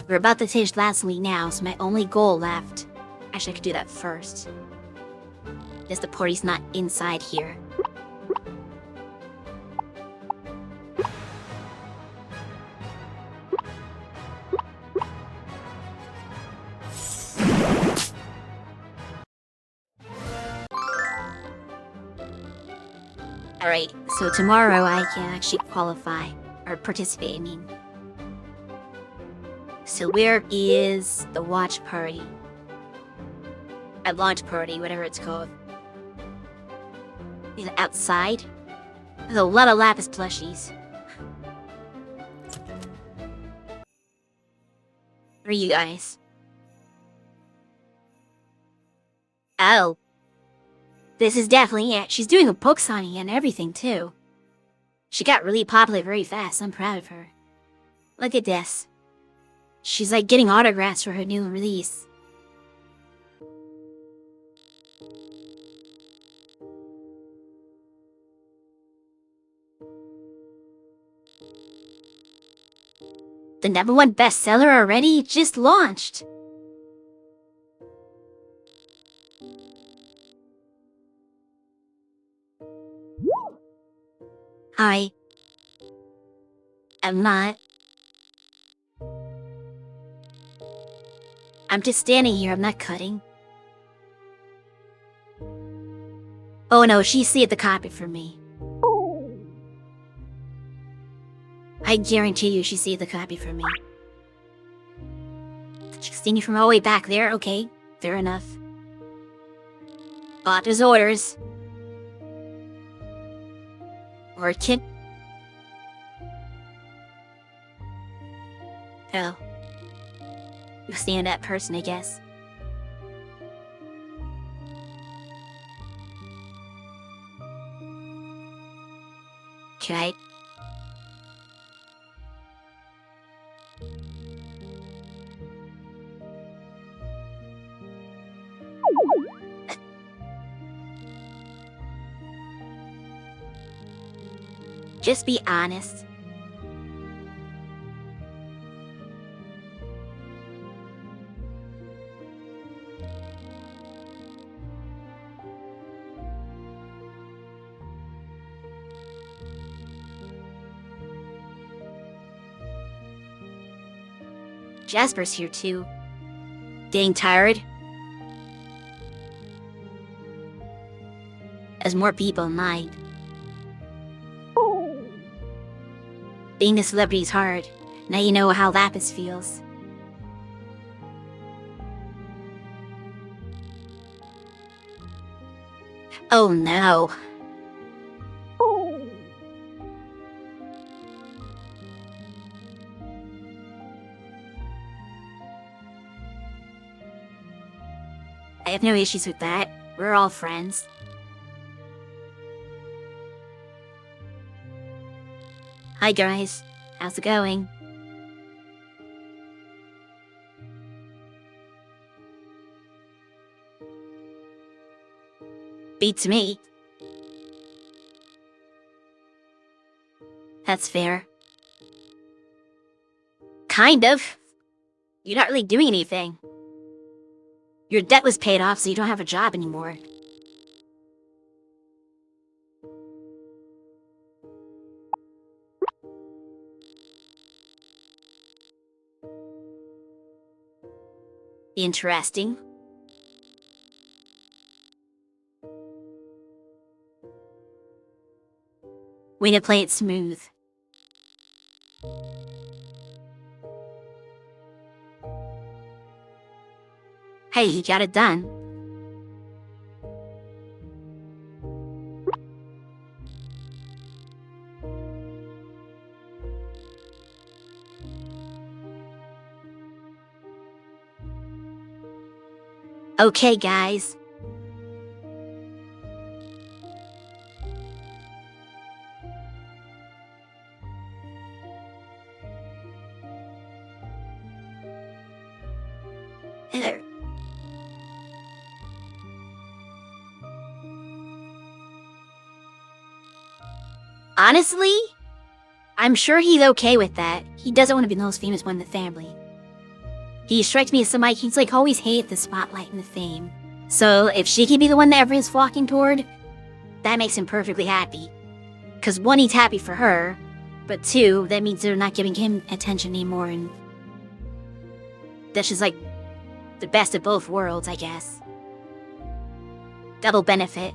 We're about to finish last week now, so my only goal left... Actually, I could do that first. Just the party's not inside here. Alright, so tomorrow I can actually qualify, or participate, I mean. So where is the watch party? A launch party, whatever it's called. Is it outside? There's a lot of Lapis plushies. Where are you guys? Oh. This is definitely it. She's doing a book signing and everything, too. She got really popular very fast. I'm proud of her. Look at this. She's like getting autographs for her new release. The #1 bestseller already? Just launched. Hi. I'm not. I'm just standing here, I'm not cutting. Oh no, she saved the carpet for me. I guarantee you she saved the carpet for me. She's seen you from all the way back there, okay, fair enough. Doctor's orders. Or kid. Oh. You stand that person, I guess. Okay. Just be honest. Jasper's here too. Getting tired? As more people mind. Being a celebrity is hard. Now you know how Lapis feels. Oh no. I have no issues with that. We're all friends. Hi guys, how's it going? Beats me. That's fair. Kind of. You're not really doing anything. Your debt was paid off, so you don't have a job anymore. Interesting. Way to play it smooth. Hey, you got it done. Okay, guys. Honestly, I'm sure he's okay with that. He doesn't want to be the most famous one in the family. He strikes me as somebody who's like always hate the spotlight and the fame. So if she can be the one that everyone's flocking toward, that makes him perfectly happy. Cause one, he's happy for her, but two, that means they're not giving him attention anymore, and that's just like the best of both worlds, I guess. Double benefit.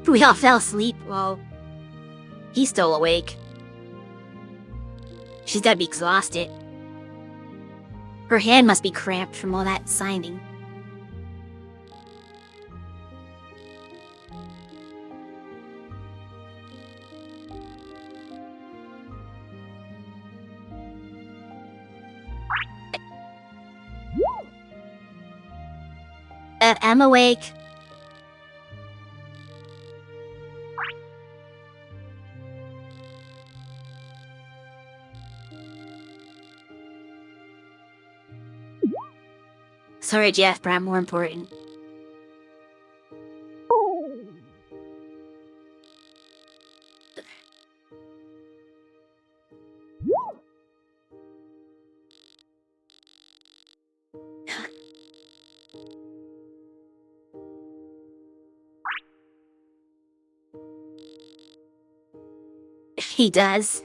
We all fell asleep. Well, he's still awake. She's gotta be exhausted. Her hand must be cramped from all that signing. I'm awake. Sorry, Jeff, but I'm more important. He does.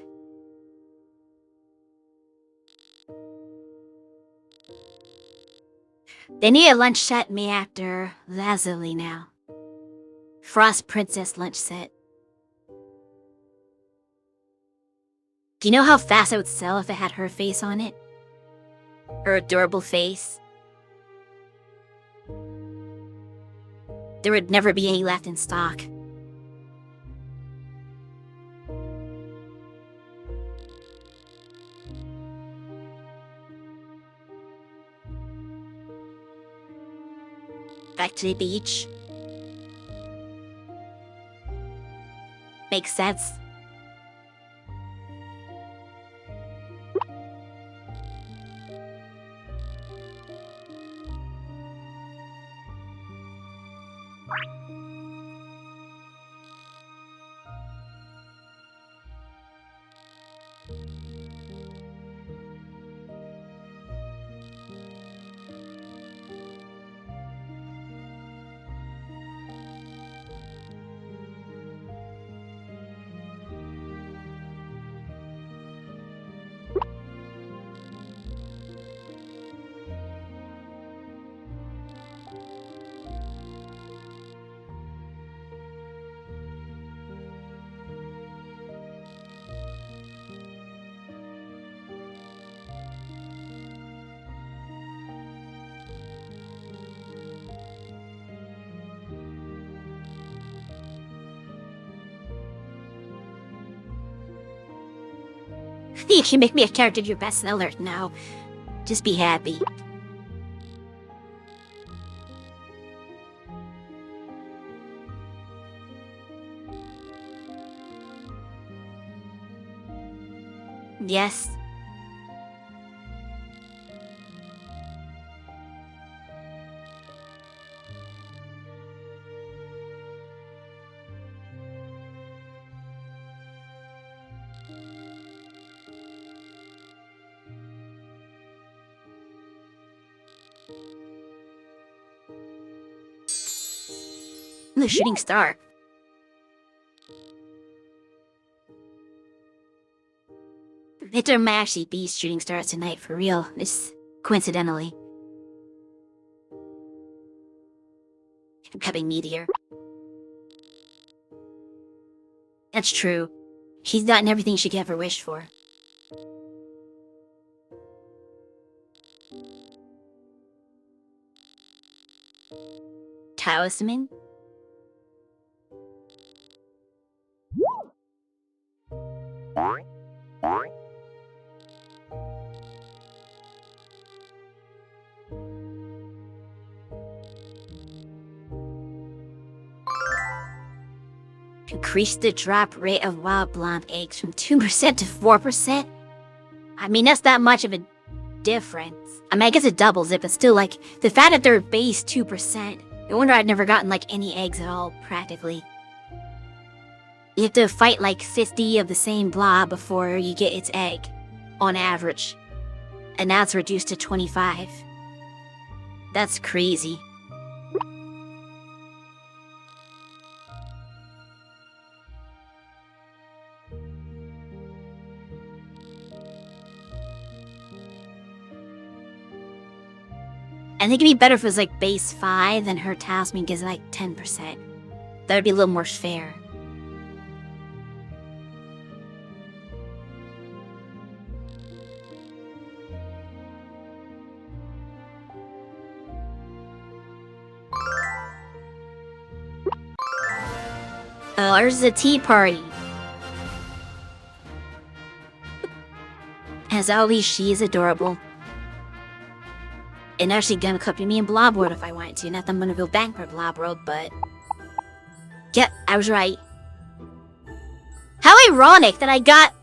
They need a lunch set me after Lazuli now. Frost Princess lunch set. Do you know how fast it would sell if it had her face on it? Her adorable face. There would never be any left in stock. Back to the beach. Makes sense. You can make me a character in your bestseller now. Just be happy. Yes. The shooting star. There might actually be shooting stars tonight for real. Just coincidentally. Coming meteor. That's true. He's gotten everything she could ever wish for. Talisman? Increase the drop rate of wild blonde eggs from 2% to 4%? I mean, that's not much of a difference. I mean, I guess it doubles it, but still, like, the fact that they're base 2%, no wonder I'd never gotten, like, any eggs at all, practically. You have to fight, like, 50 of the same blob before you get its egg, on average. And now it's reduced to 25. That's crazy. I think it'd be better if it was like base 5 than her talisman gives like 10%. That would be a little more fair. Oh, there's a tea party. As always, she is adorable. And actually gonna accompany me in Blob World if I wanted to. Not that I'm gonna go back for Blob World, but... Yep, I was right. How ironic that I got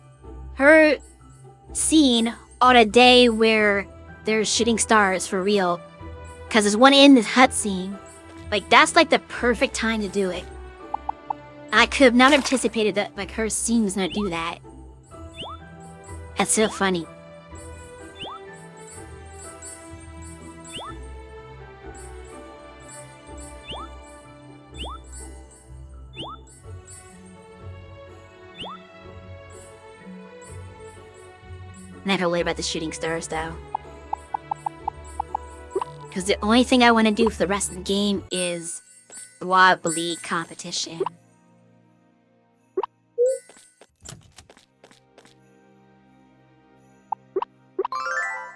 her scene on a day where there's shooting stars for real. Because there's one in this hut scene. Like, that's like the perfect time to do it. I could have not anticipated that, like, her scene was gonna do that. That's so funny. Never worry about the shooting stars, though. Because the only thing I want to do for the rest of the game is wobbly competition.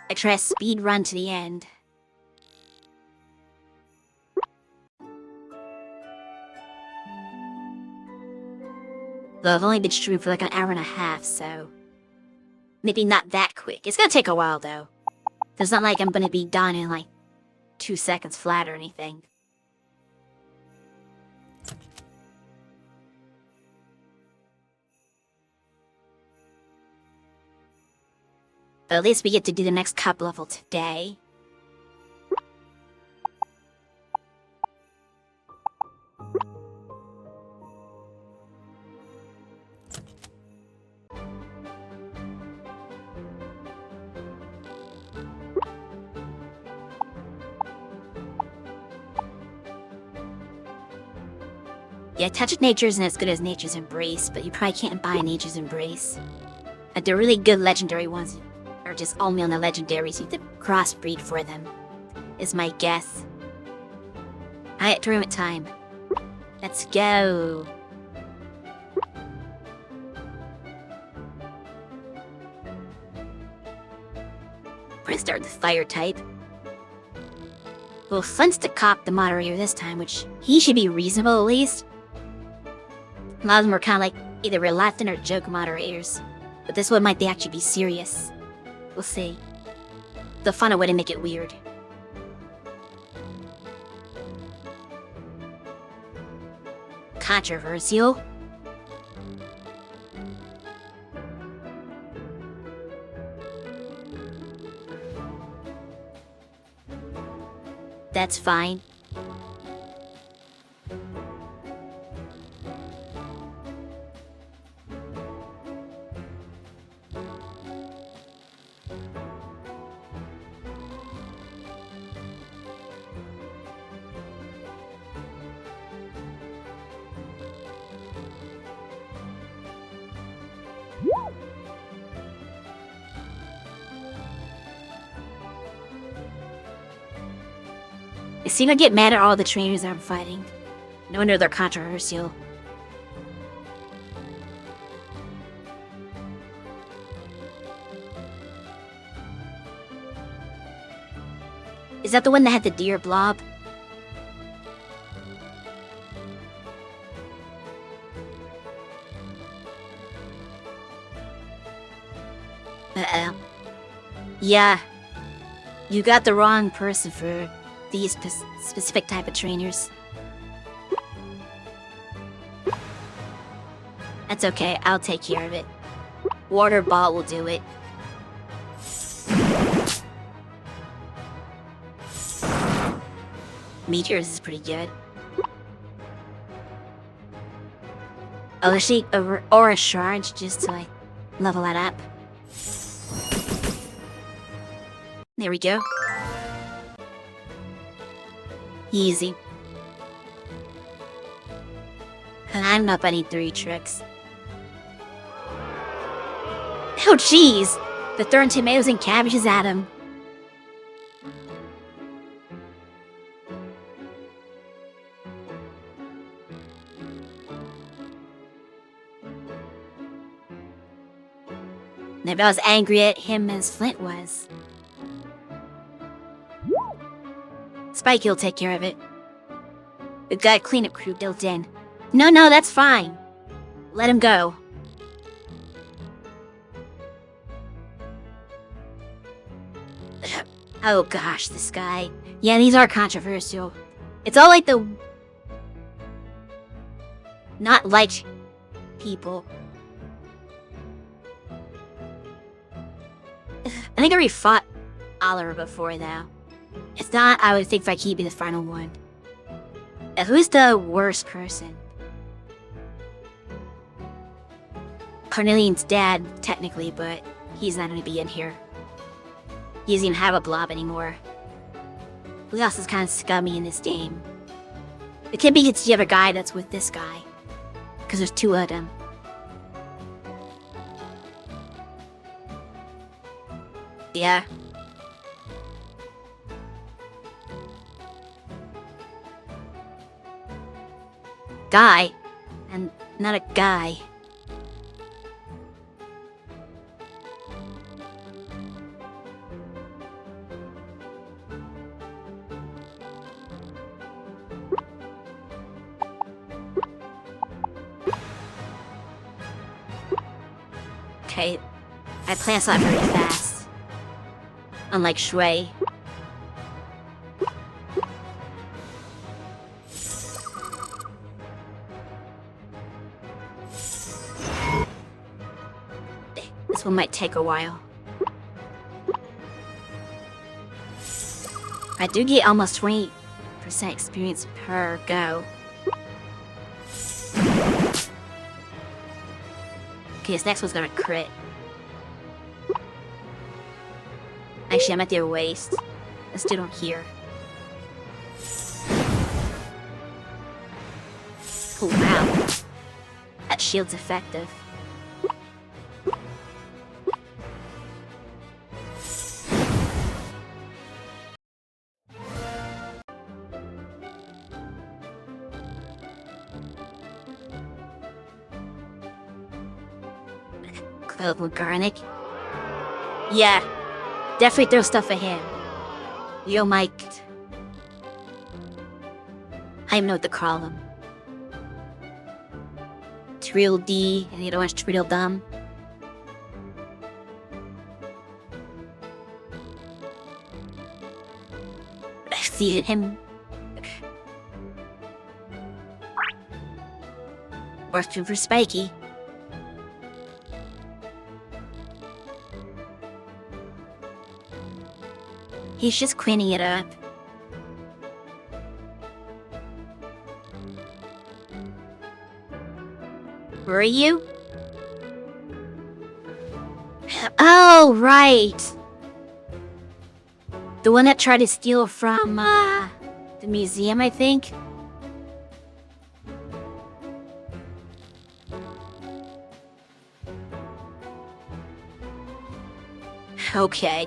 I try a speed run to the end. Though I've only been streaming for like an hour and a half, so maybe not that quick. It's gonna take a while, though. It's not like I'm gonna be done in like 2 seconds flat or anything. But at least we get to do the next cup level today. Yeah, Touch of Nature isn't as good as Nature's Embrace, but you probably can't buy Nature's Embrace. Like, the really good legendary ones are just only on the legendaries. You have to crossbreed for them, is my guess. Alright, tournament time. Let's go. We're gonna start with the fire type. Well, Flint's to cop the moderator this time, which he should be reasonable at least. A lot of them are kind of like either reluctant or joke moderators. But this one might actually be serious. We'll see. They'll find a way to make it weird. Controversial. That's fine. I seem to get mad at all the trainers I'm fighting. No wonder they're controversial. Is that the one that had the deer blob? Uh-oh. Yeah. You got the wrong person for these specific type of trainers. That's okay, I'll take care of it. Water ball will do it. Meteors is pretty good. Oh, she or a charge just to like level that up. There we go. Easy. I don't know if I need 3 tricks. Oh jeez! They're throwing tomatoes and cabbages at him. Maybe I was angry at him as Flint was. Spike will take care of it. We've got a cleanup crew built in. No, that's fine. Let him go. Oh gosh, this guy. Yeah, these are controversial. It's all like the... not liked people. I think I already fought Oliver before, though. If not, I would think Vaiki be the final one. Who's the worst person? Cornelian's dad, technically, but he's not going to be in here. He doesn't even have a blob anymore. Who else is kind of scummy in this game? It could be it's the other guy that's with this guy. Because there's 2 of them. Yeah. Guy. And not a guy. Okay, I play slot very fast. Unlike Shui. This one might take a while. I do get almost 20% experience per go. Okay, this next one's gonna crit. Actually, I'm at their waist. Let's do it here. Oh, wow. That shield's effective. Clover Garnick. Yeah, definitely throw stuff at him. Yo, Mike. I don't even know what to call him. Trill D, and the other one's Trill Dumb. I see him. Or Super Spiky. He's just cleaning it up. Were you? Oh, right. The one that tried to steal from, the museum, I think? Okay.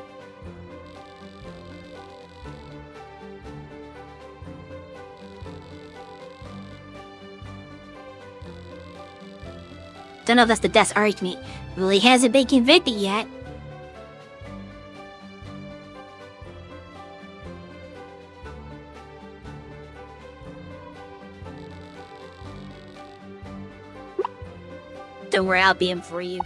Don't know if that's the death argument. Well, he hasn't been convicted yet. Don't worry, I'll be him for you.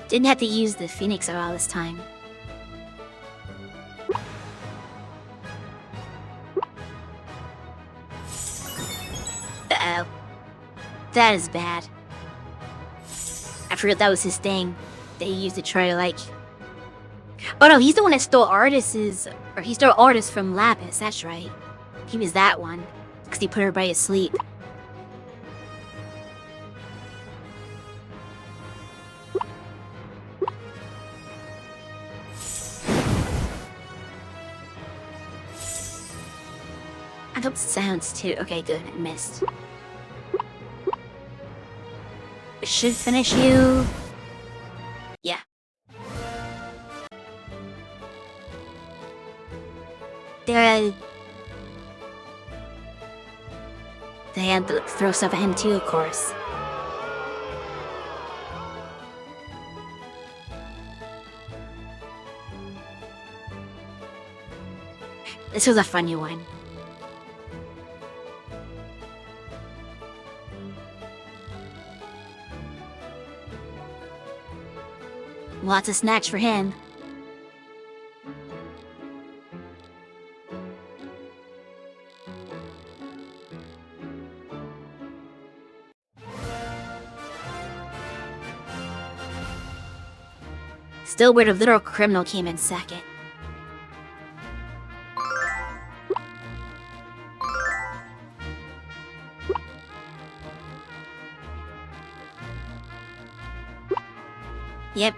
Didn't have to use the Phoenix all this time. Uh-oh. That is bad. I forgot that was his thing. They used to try to, like... Oh no, he's the one that stole Artis's... Or he stole Artis from Lapis, that's right. He was that one. Because he put everybody to sleep. I hope it sounds too... Okay, good, I missed. It should finish you. Yeah. They had to throw stuff at him too, of course. This was a funny one. Lots of snacks for him. Still weird if Little Criminal came in second. Yep.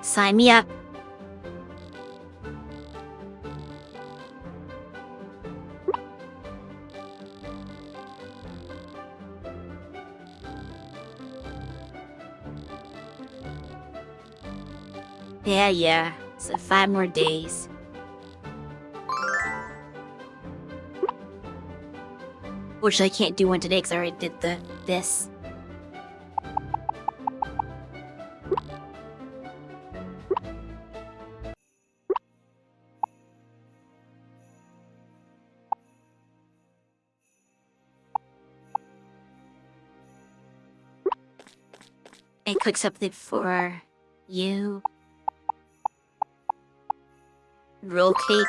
Sign me up. Yeah. So 5 more days. Which I can't do one today because I already did this. I cook something for you. Roll cake.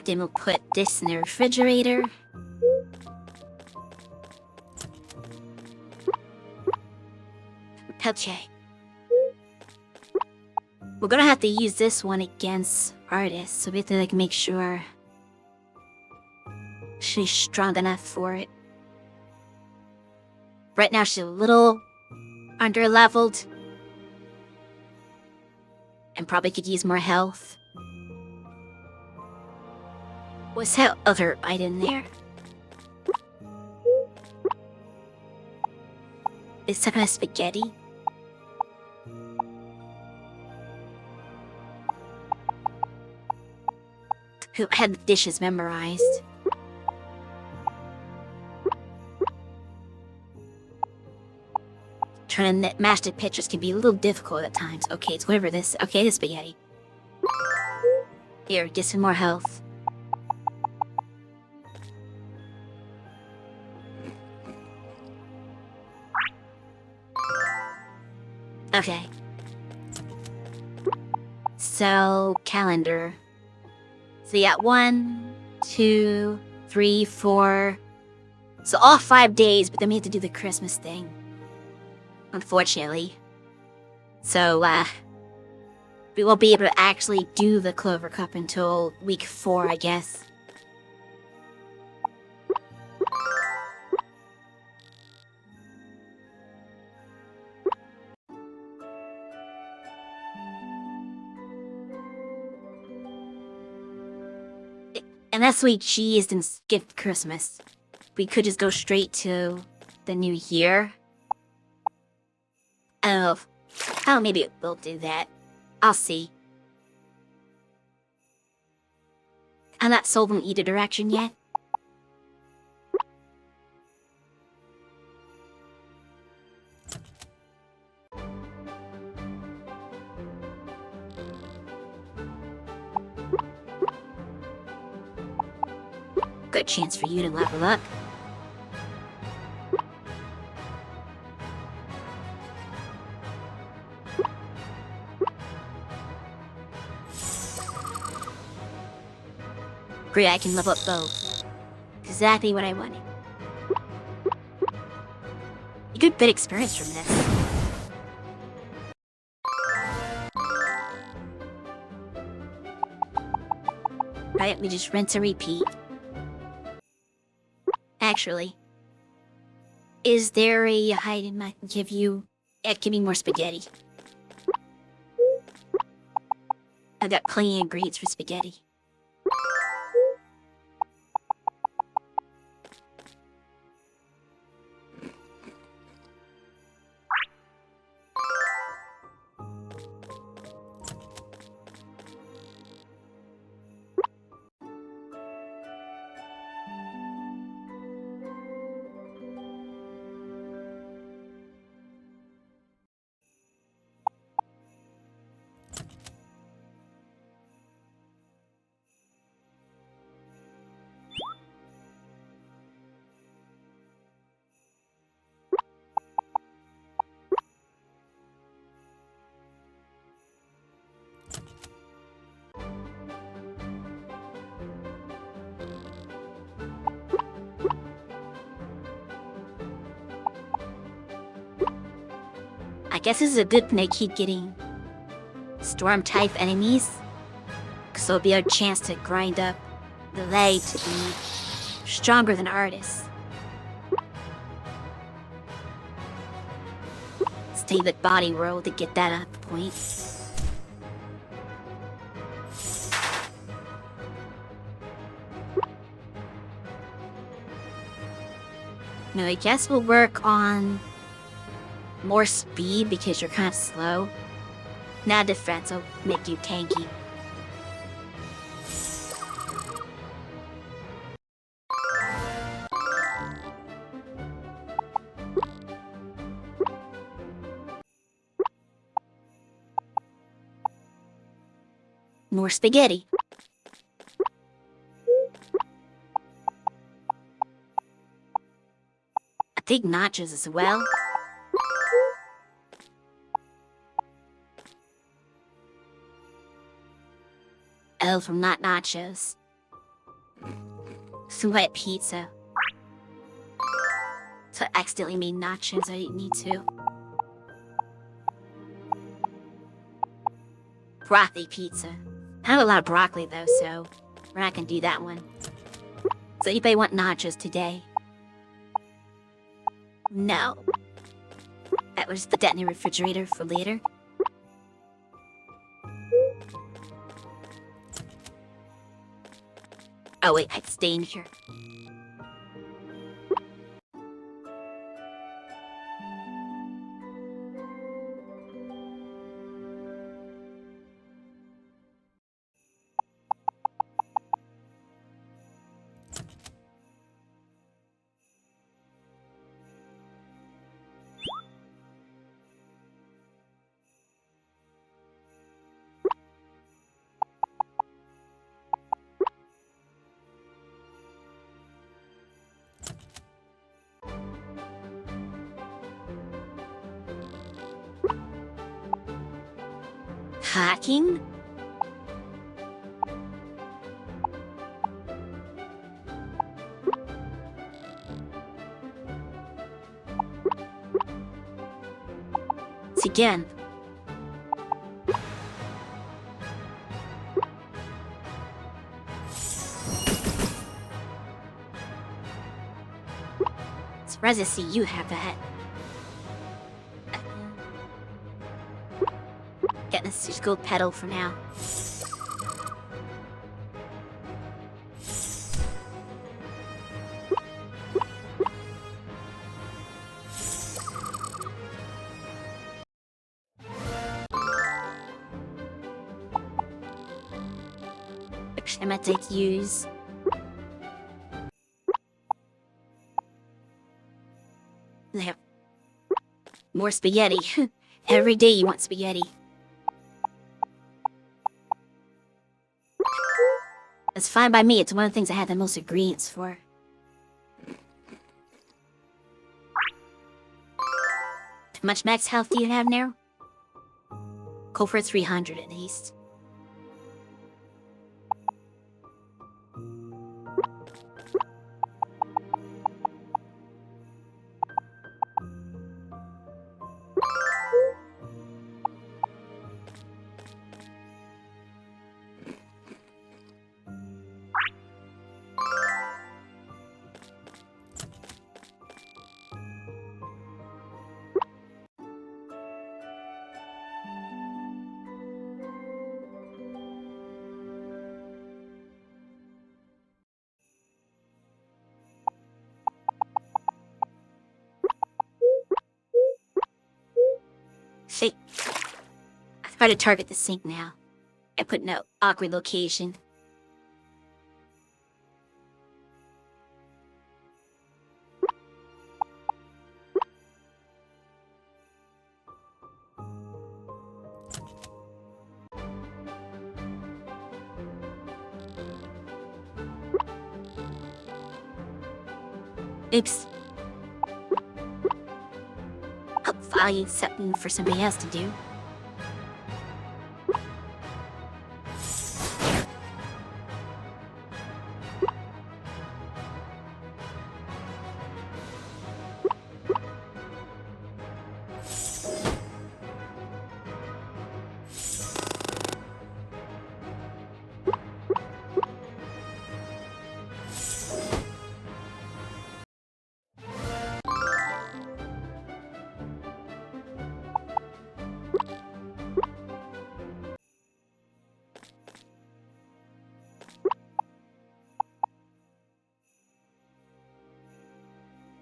Then we'll put this in the refrigerator. Okay. We're gonna have to use this one against Artist, so we have to make sure she's strong enough for it. Right now she's a little under-leveled. And probably could use more health. What's that other item there? It's some kind of spaghetti. Who had the dishes memorized? Trying to match the pictures can be a little difficult at times. Okay, it's whatever this. Okay, this spaghetti. Here, get some more health. Okay. So, calendar. So yeah, 1, 2, 3, 4. So all 5 days, but then we have to do the Christmas thing. Unfortunately. So, we won't be able to actually do the Clover Cup until week 4, I guess. Unless we cheesed and skipped Christmas. We could just go straight to the new year. I don't know. Oh, maybe we'll do that. I'll see. I'm not sold on either direction yet. Good chance for you to level up. Great, I can level up both. Exactly what I wanted. You get good experience from this. Right, we just rinse and repeat. Actually, is there a item I can give you? Give me more spaghetti. I've got plenty of ingredients for spaghetti. I guess this is a good thing I keep getting storm-type enemies. So it'll be a chance to grind up the leg to be stronger than Artist. Stay the body roll to get that up point. No, I guess we'll work on more speed because you're kind of slow. Now defense will make you tanky. More spaghetti. I think nachos as well. L from not nachos. Some wet pizza. So I accidentally made nachos I didn't need to. Broccoli pizza. I have a lot of broccoli though, so we're not gonna do that one. Does anybody want nachos today? No. That was the dead in the refrigerator for later. Oh wait, I'd stay in here. Hacking? It's again. Surprised to see you have that. Getting this gold pedal for now. Which I might take use. They have more spaghetti. Every day you want spaghetti. It's fine by me. It's one of the things I have the most ingredients for. How much max health do you have now? Go for 300 at least. Shit. I try to target the sink now. I put no awkward location. Oops. I'll find something for somebody else to do.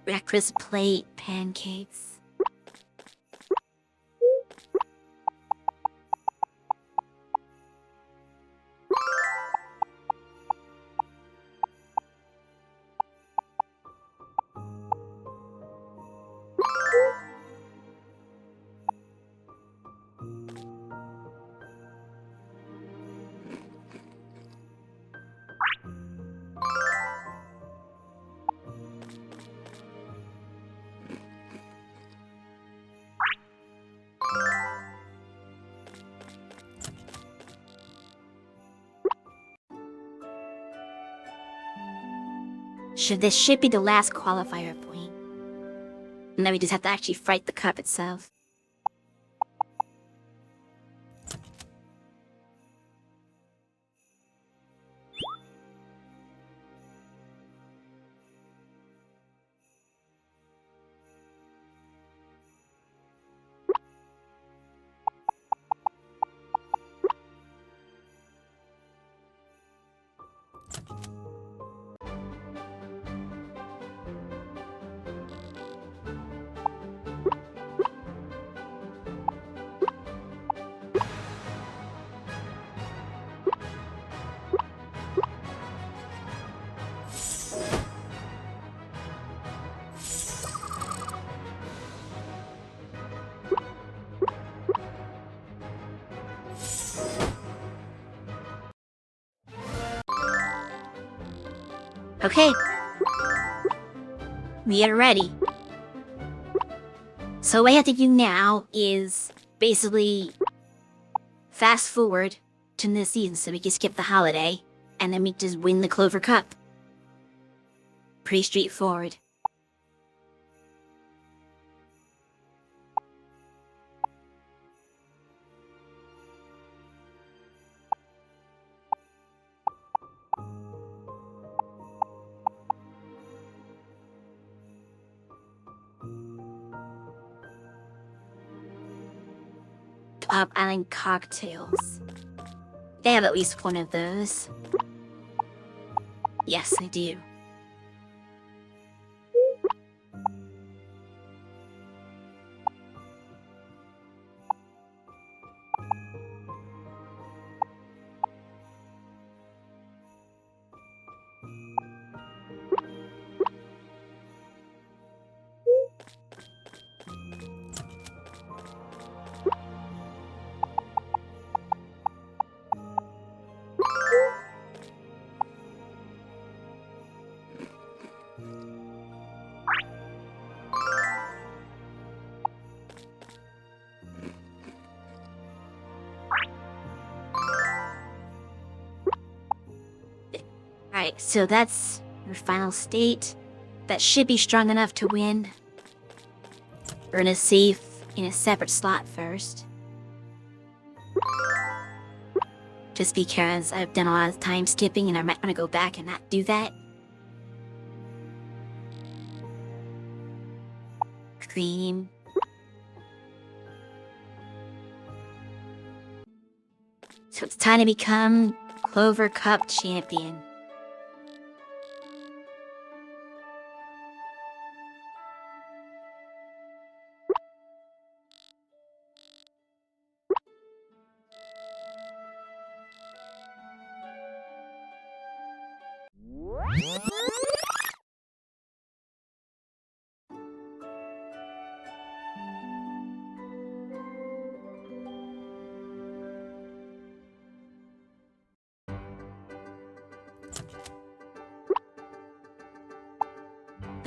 breakfast plate pancakes. This should be the last qualifier point. And then we just have to actually fight the cup itself. Okay. We are ready. So what I have to do now is basically fast forward to this season so we can skip the holiday and then we just win the Clover Cup. Pretty straightforward. Top Island cocktails. They have at least one of those. Yes, I do. Alright, so that's your final state. That should be strong enough to win. We're gonna save in a separate slot first. Just because I've done a lot of time skipping and I might want to go back and not do that. Cream. So it's time to become Clover Cup champion.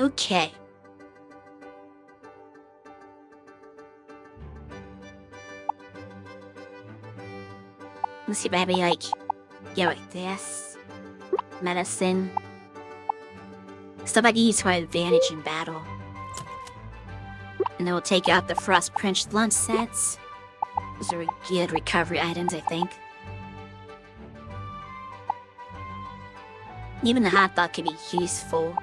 Okay. Let's see, maybe like this. Medicine. Stuff I can use to my advantage in battle. And then we'll take out the Frost Prince lunch sets. Those are good recovery items, I think. Even the hot dog can be useful.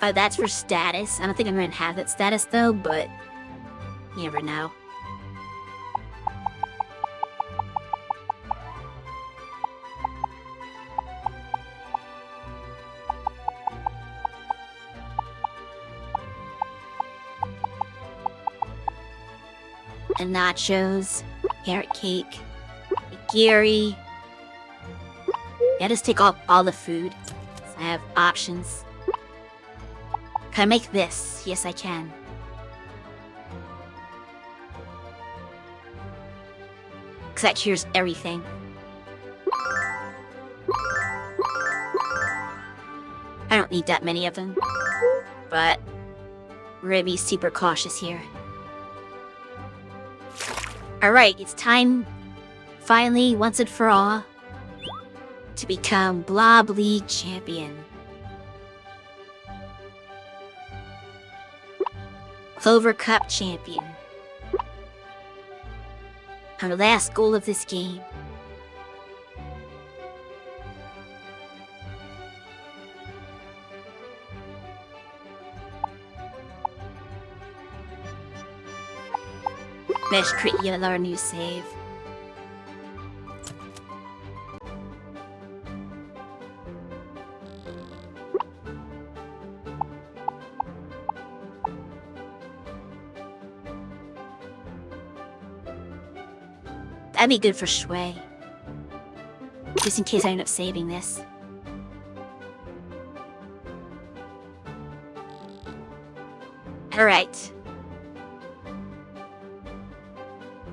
That's for status. I don't think I'm going to have that status though, but you never know. and nachos, carrot cake, nigiri. Yeah, just take all the food. So I have options. Can I make this? Yes, I can. Because that cures everything. I don't need that many of them. But we're gonna be super cautious here. Alright, it's time, finally, once and for all, to become Blob League champion. Clover Cup champion. Our last goal of this game. Let's create our new save. That'd be good for Shui. Just in case I end up saving this. Alright.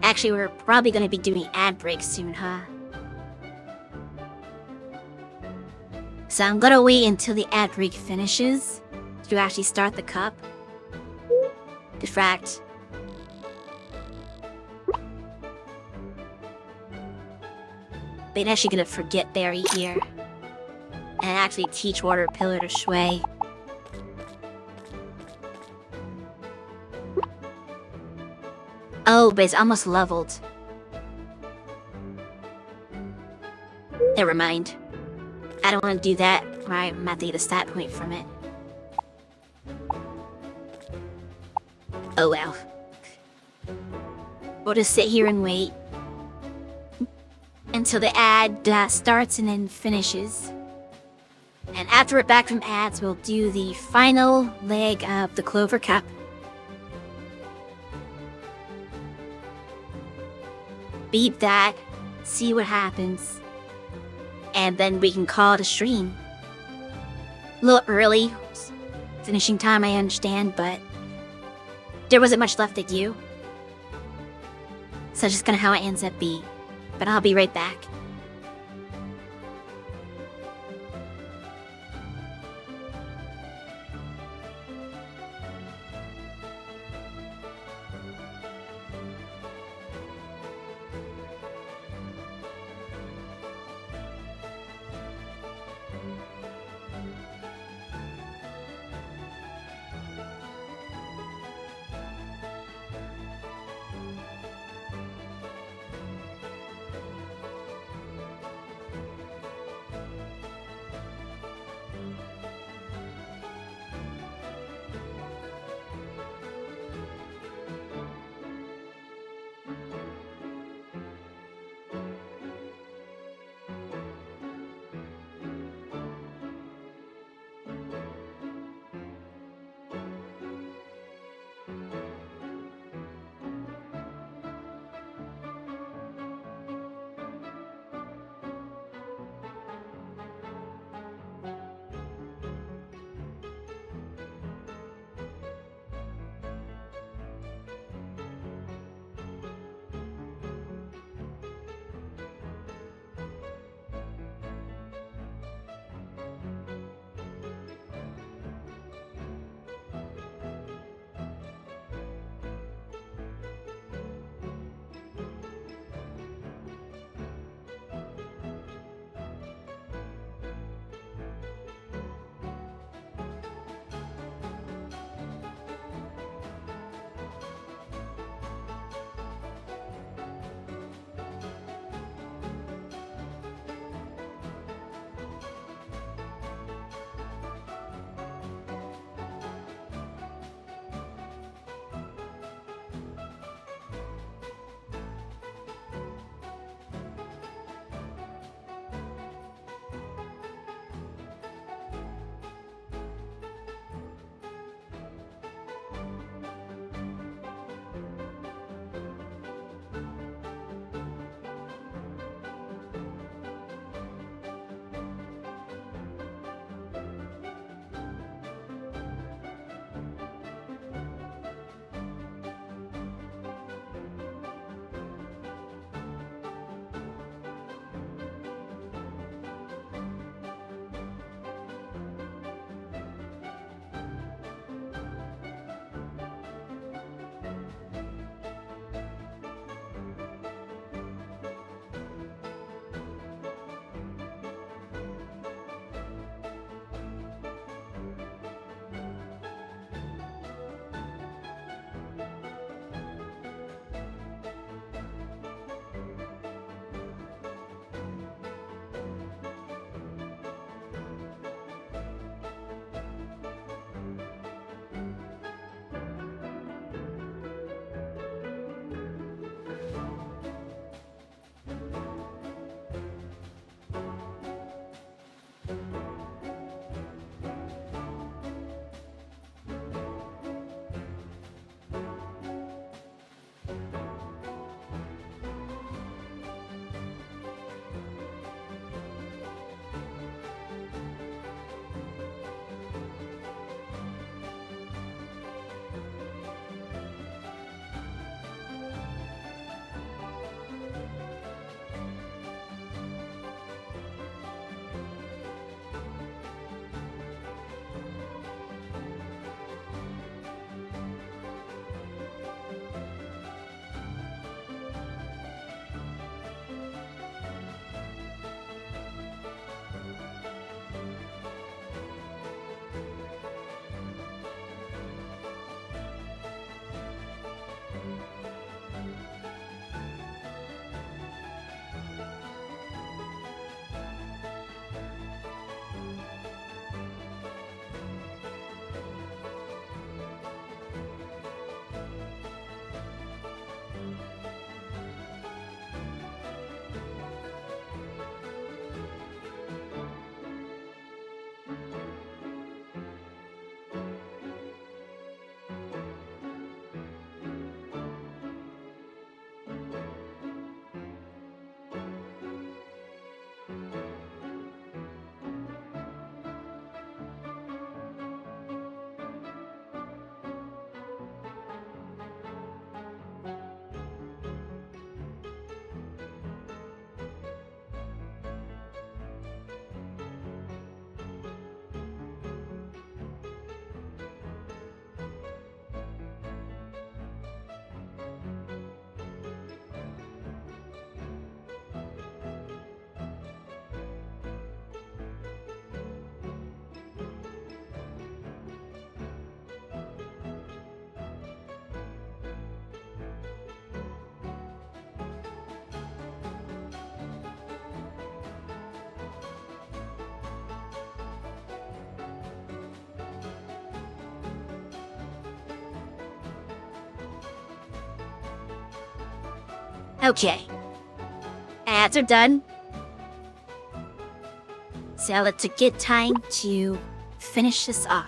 Actually, we're probably gonna be doing ad breaks soon, huh? So I'm gonna wait until the ad break finishes to actually start the cup. Diffract. But actually gonna forget Berry here. And actually teach Water Pillar to Shui. Oh, but it's almost leveled. Never mind. I don't want to do that, or I might get a stat point from it. Oh well. We'll just sit here and wait until the ad starts and then finishes. And after we're back from ads, we'll do the final leg of the Clover Cup. Beat that, see what happens, and then we can call it a stream. A little early, finishing time I understand, but there wasn't much left to do. So that's just kinda how it ends up being. But I'll be right back. Okay. Ads are done. So it's a good time to finish this off.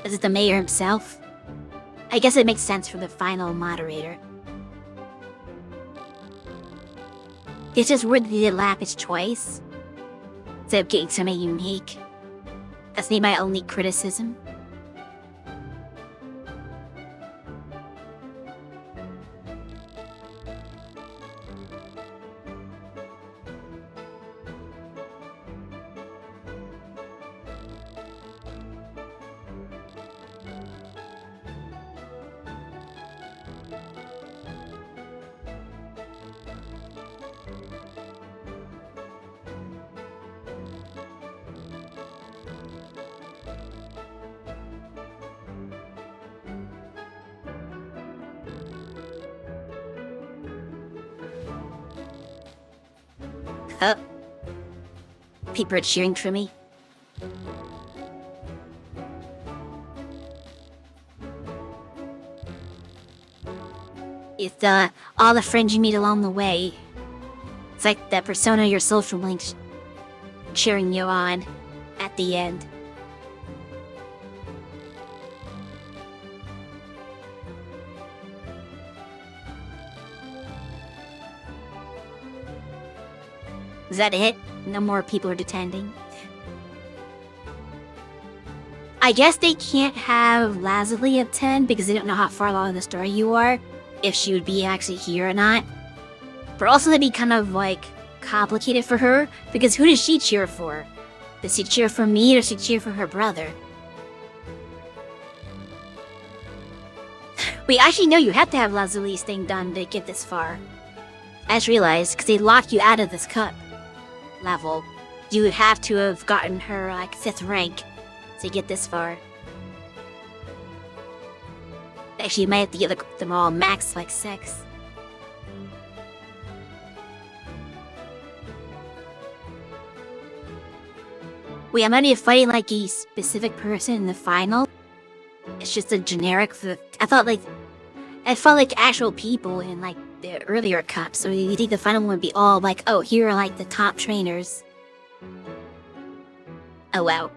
Is it the mayor himself? I guess it makes sense for the final moderator. It's just weird that he did lap his choice, instead of getting something unique. That's my only criticism. Huh? People are cheering for me. It's all the friends you meet along the way. It's like that persona your social links cheering you on at the end. Is that it? No more people are attending? I guess they can't have Lazuli attend because they don't know how far along in the story you are, if she would be actually here or not. But also that'd be kind of like complicated for her, because who does she cheer for? Does she cheer for me or does she cheer for her brother? Wait, actually no, you have to have Lazuli's thing done to get this far. I just realized, because they locked you out of this cup level, you would have to have gotten her like 5th rank to get this far. Actually, you might have to get them all max like 6. Wait, I'm only fighting like a specific person in the final? It's just a generic I felt like actual people in like the earlier cups, so you think the final one would be all like, oh, here are like the top trainers. Oh wow.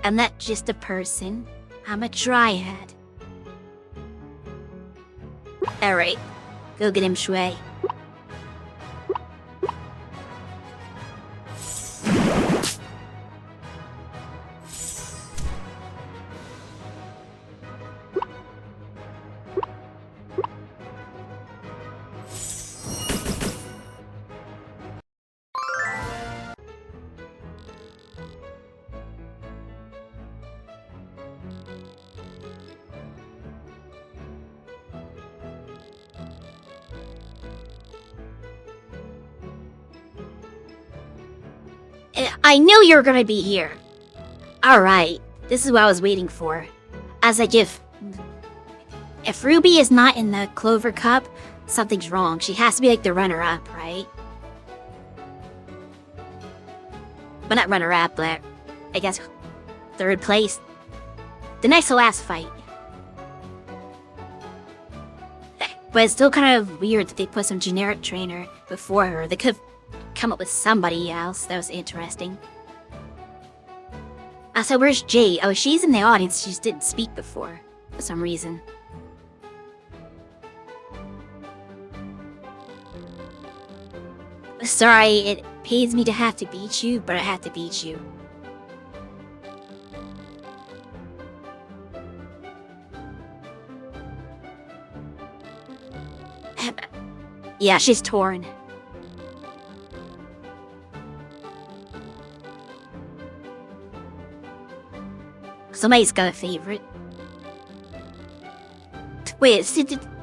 I'm not just a person, I'm a dryad. Alright, go get him, Shui. I knew you were gonna be here. Alright, this is what I was waiting for. As like if Ruby is not in the Clover Cup, something's wrong. She has to be like the runner-up, right? But not runner-up, but I guess 3rd place. The next to last fight. But it's still kind of weird that they put some generic trainer before her. They could have come up with somebody else that was interesting. So where's Jade? Oh, she's in the audience. She just didn't speak before, for some reason. Sorry, it pains me to have to beat you, but I have to beat you. Yeah, she's torn. Somebody's got a favorite. Wait,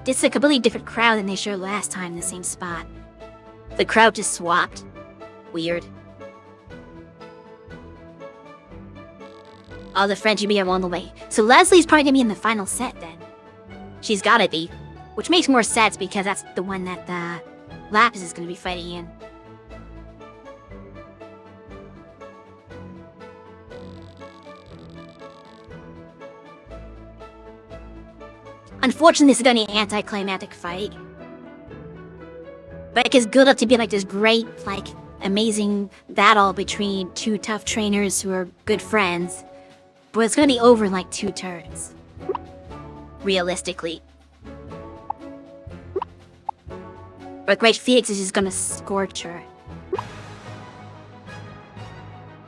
This is a completely different crowd than they showed last time in the same spot. The crowd just swapped. Weird. All the friends you meet along the way. So Leslie's probably gonna be in the final set then. She's gotta be. Which makes more sense because that's the one that Lapis is gonna be fighting in. Unfortunately, this is gonna be an anticlimactic fight. But it gets built up to be like this great, like, amazing battle between two tough trainers who are good friends. But it's gonna be over in like 2 turns. Realistically. But Great Phoenix is just gonna scorch her.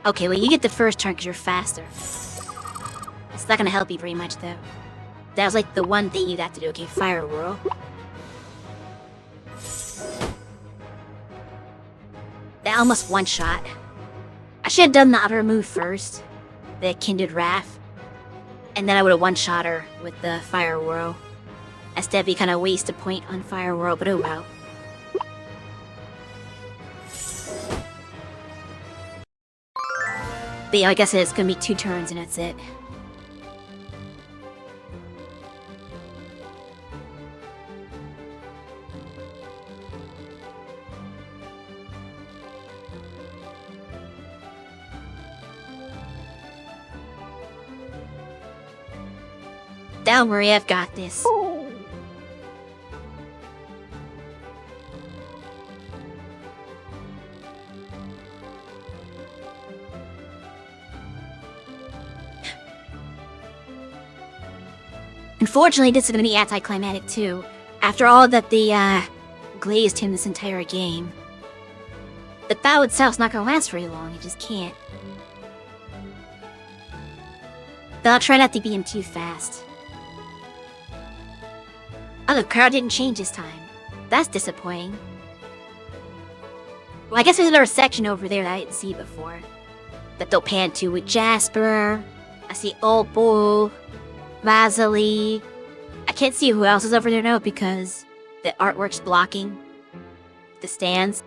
Okay, well you get the first turn because you're faster. It's not gonna help you very much though. That was like the one thing you'd have to do. Okay, Fire Whirl. That almost one-shot. I should have done the other move first. The Kindred Wrath. And then I would have one-shot her with the Fire Whirl. Instead of kind of waste a point on Fire Whirl, but oh well. But yeah, I guess it's gonna be 2 turns and that's it. Don't worry, I've got this. Unfortunately, this is gonna be anticlimactic too. After all that they glazed him this entire game. The battle itself's not gonna last very long, it just can't. But I'll try not to beat him too fast. Oh, the crowd didn't change this time. That's disappointing. Well, I guess there's another section over there that I didn't see before. That they'll pan to with Jasper. I see Opal, Vasily. I can't see who else is over there now because the artwork's blocking the stands.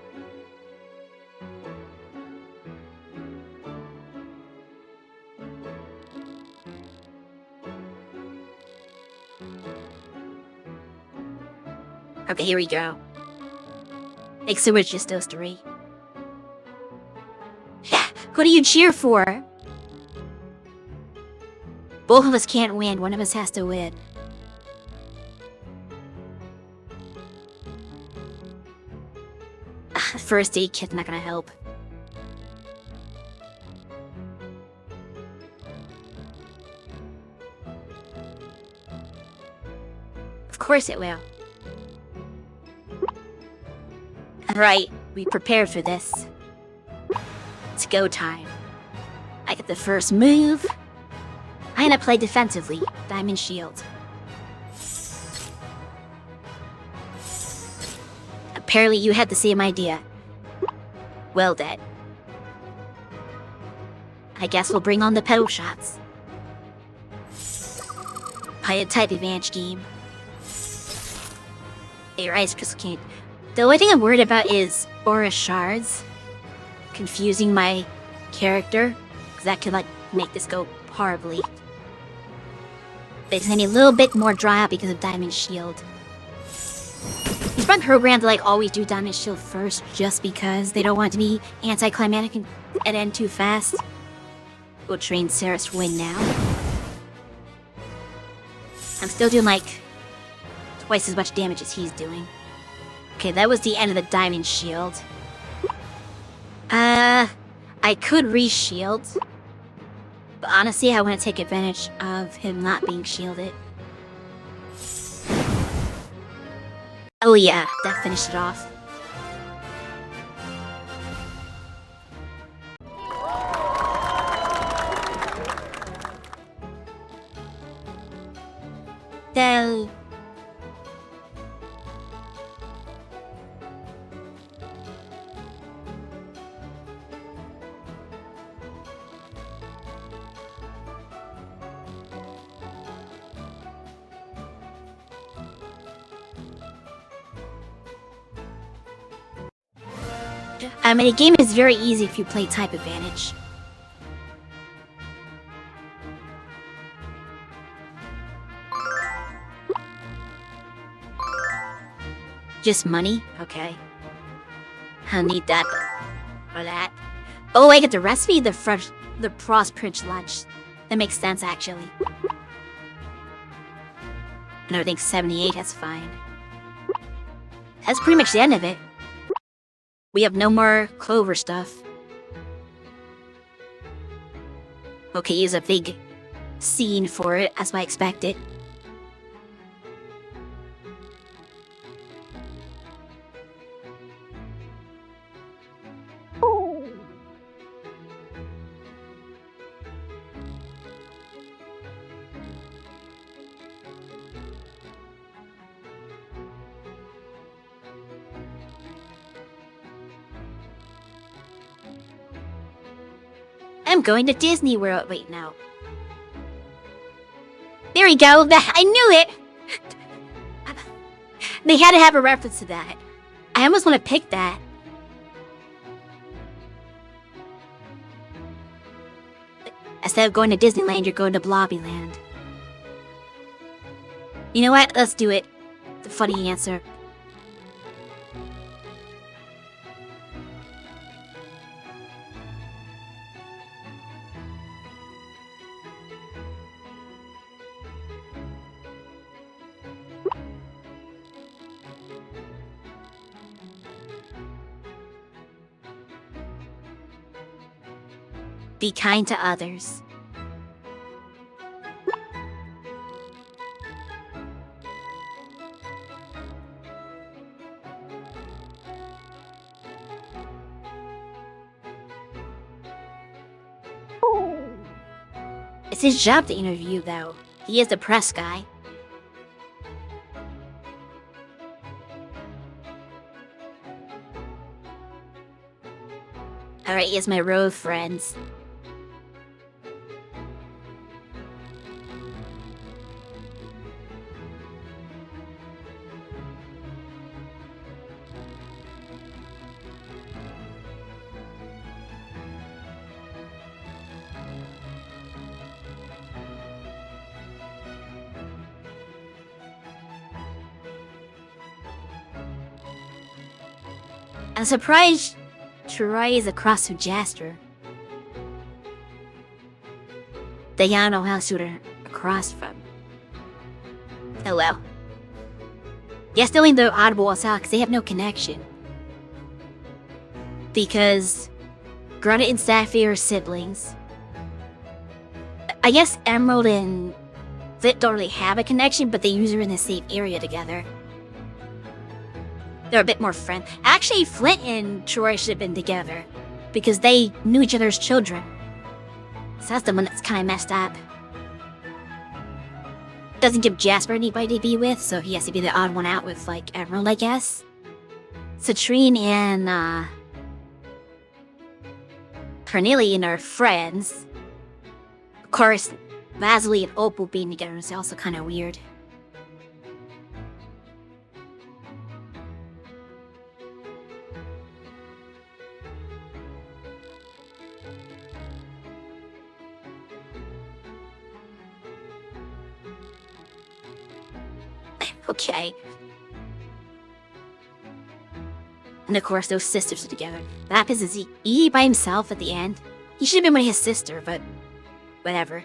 Okay, here we go. So it's just those 3. Who do you cheer for? Both of us can't win. One of us has to win. First aid kit's not gonna help. Of course it will. Right, we prepared for this. It's go time. I get the first move. I'm gonna play defensively. Diamond Shield. Apparently you had the same idea. Well then. I guess we'll bring on the pedal shots. Play a type advantage game. Hey, Ice Crystal King. The only thing I'm worried about is Aura Shards confusing my character, because that could like make this go horribly. But it's gonna be a little bit more dry out because of Diamond Shield. He's probably programmed to like always do Diamond Shield first just because they don't want it to be anticlimactic and end too fast. We'll train Saris to win now. I'm still doing like twice as much damage as he's doing. Okay, that was the end of the Diamond Shield. I could re-shield. But honestly, I want to take advantage of him not being shielded. Oh yeah, that finished it off. Then... I mean, the game is very easy if you play Type Advantage. Just money? Okay. I'll need that or that. Oh, I get the recipe, the Prosperous lunch. That makes sense, actually. And everything 78, that's fine. That's pretty much the end of it. We have no more clover stuff. Okay, use a big scene for it, as I expected. I'm going to Disney World. Wait, no. There we go. I knew it. They had to have a reference to that. I almost want to pick that. Instead of going to Disneyland, you're going to Blobbyland. You know what? Let's do it. The funny answer. Be kind to others. It's his job to interview, though. He is the press guy. Alright, here's my road friends. I'm surprised Troy is across from Jasper. They don't know how to shoot her across from. Oh well. Yes, they're only the oddballs out because they have no connection. Because Greta and Sapphire are siblings. I guess Emerald and Flint don't really have a connection, but they use her in the same area together. They're a bit more friends. Actually, Flint and Troy should have been together because they knew each other's children. So that's the one that's kind of messed up. Doesn't give Jasper anybody to be with, so he has to be the odd one out with, like, Emerald, I guess. Citrine and, Carnelian are friends. Of course, Vasily and Opal being together is also kind of weird. Okay. And of course, those sisters are together. That pisses he by himself at the end. He should have been with his sister, but whatever.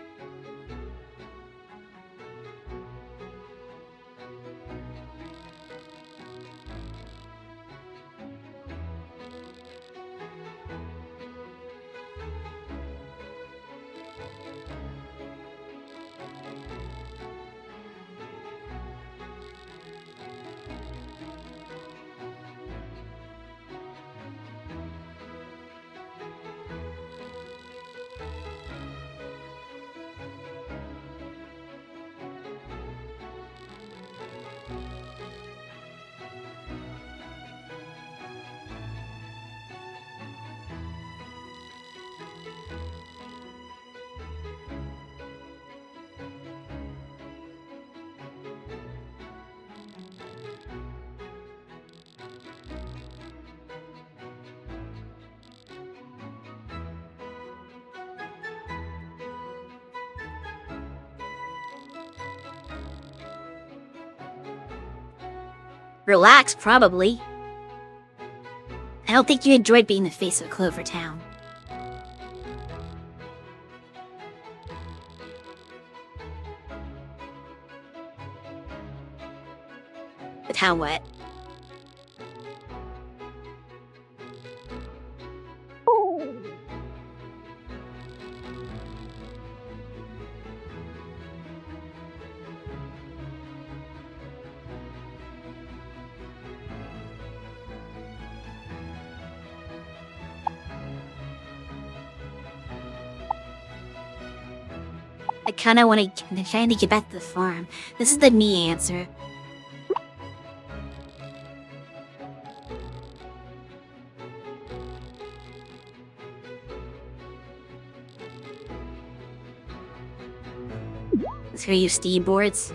Relax, probably. I don't think you enjoyed being the face of Clover Town. The town what? I kinda wanna trying to get back to the farm. This is the me answer. Let's go use steam boards.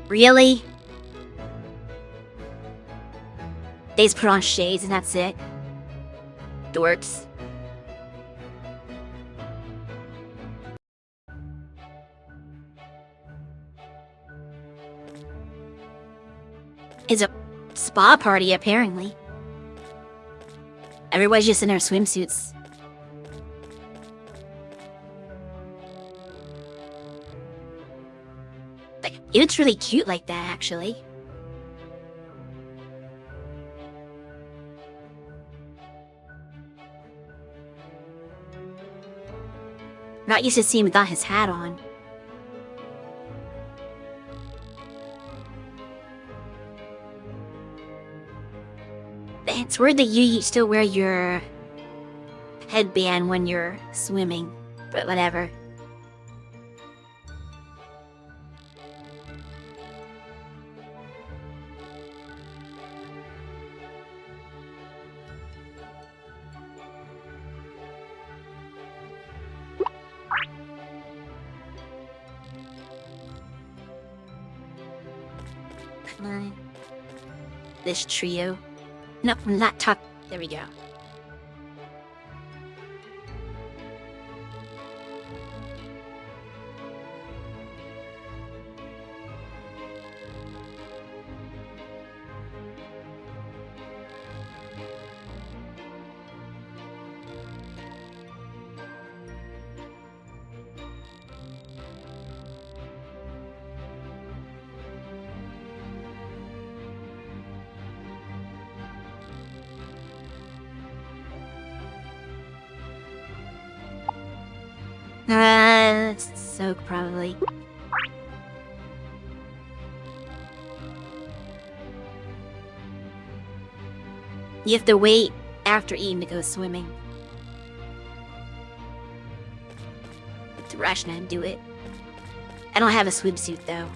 Really? They just put on shades and that's it? Dorks. It's a spa party, apparently. Everybody's just in their swimsuits. Like, it's really cute like that, actually. Not used to see him without his hat on. It's weird that you still wear your headband when you're swimming, but whatever. Come on. This trio. No, not talk. There we go. Soak probably. You have to wait after eating to go swimming. To ration and do it. I don't have a swimsuit though.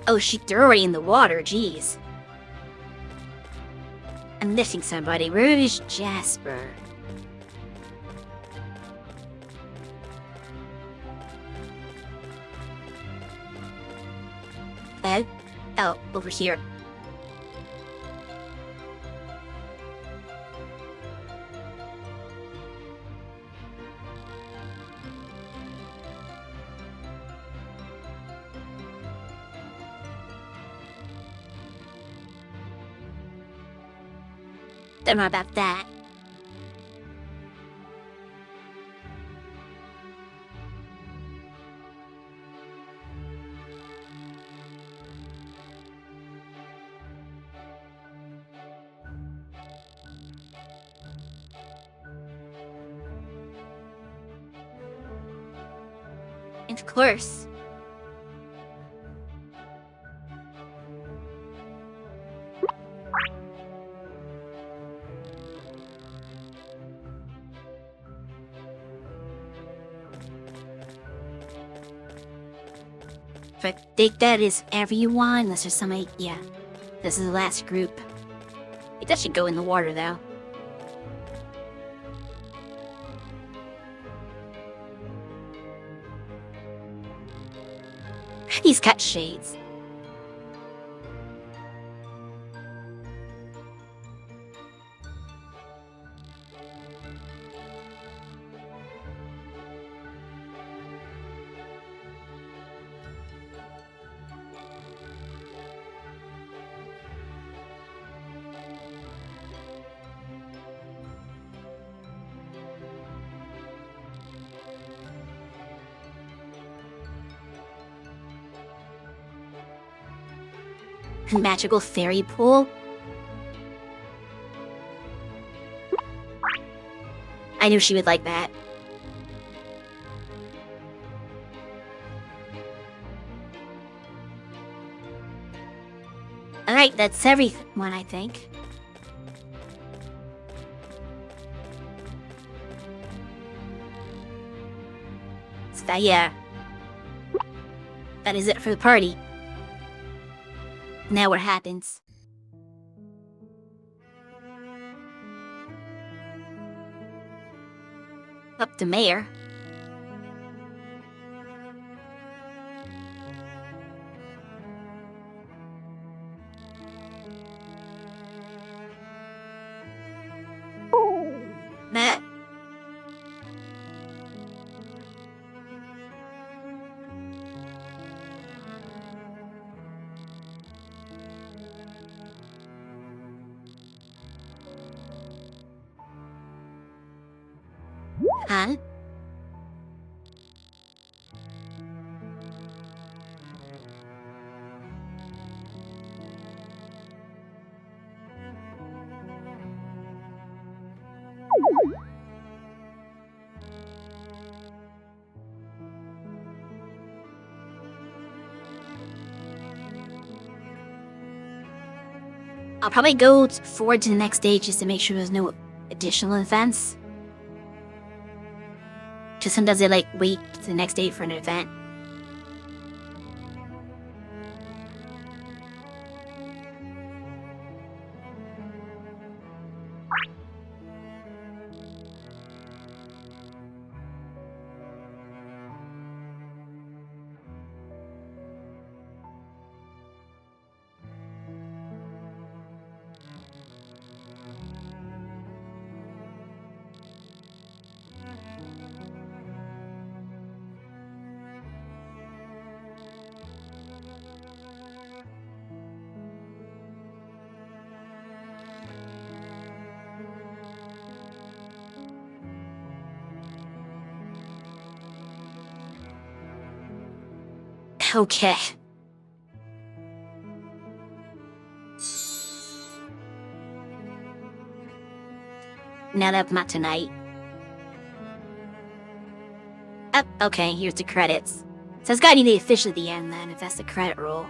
Oh, she's already in the water, jeez. I'm missing somebody. Where is Jasper? Hello? Oh, over here. Don't know about that. Of course. If I think that is everyone, unless there's somebody, yeah. This is the last group. It does should go in the water, though. These cut shades. Magical fairy pool? I knew she would like that. Alright, that's everyone, I think. So that, yeah. That is it for the party. Now what happens? Up to Mayor. Matt. Huh? I'll probably go forward to the next stage just to make sure there's no additional events. Because sometimes they like wait to the next day for an event. Okay. Now that's not tonight. Oh, okay, here's the credits. So it's gotta be the official at the end then, if that's the credit roll.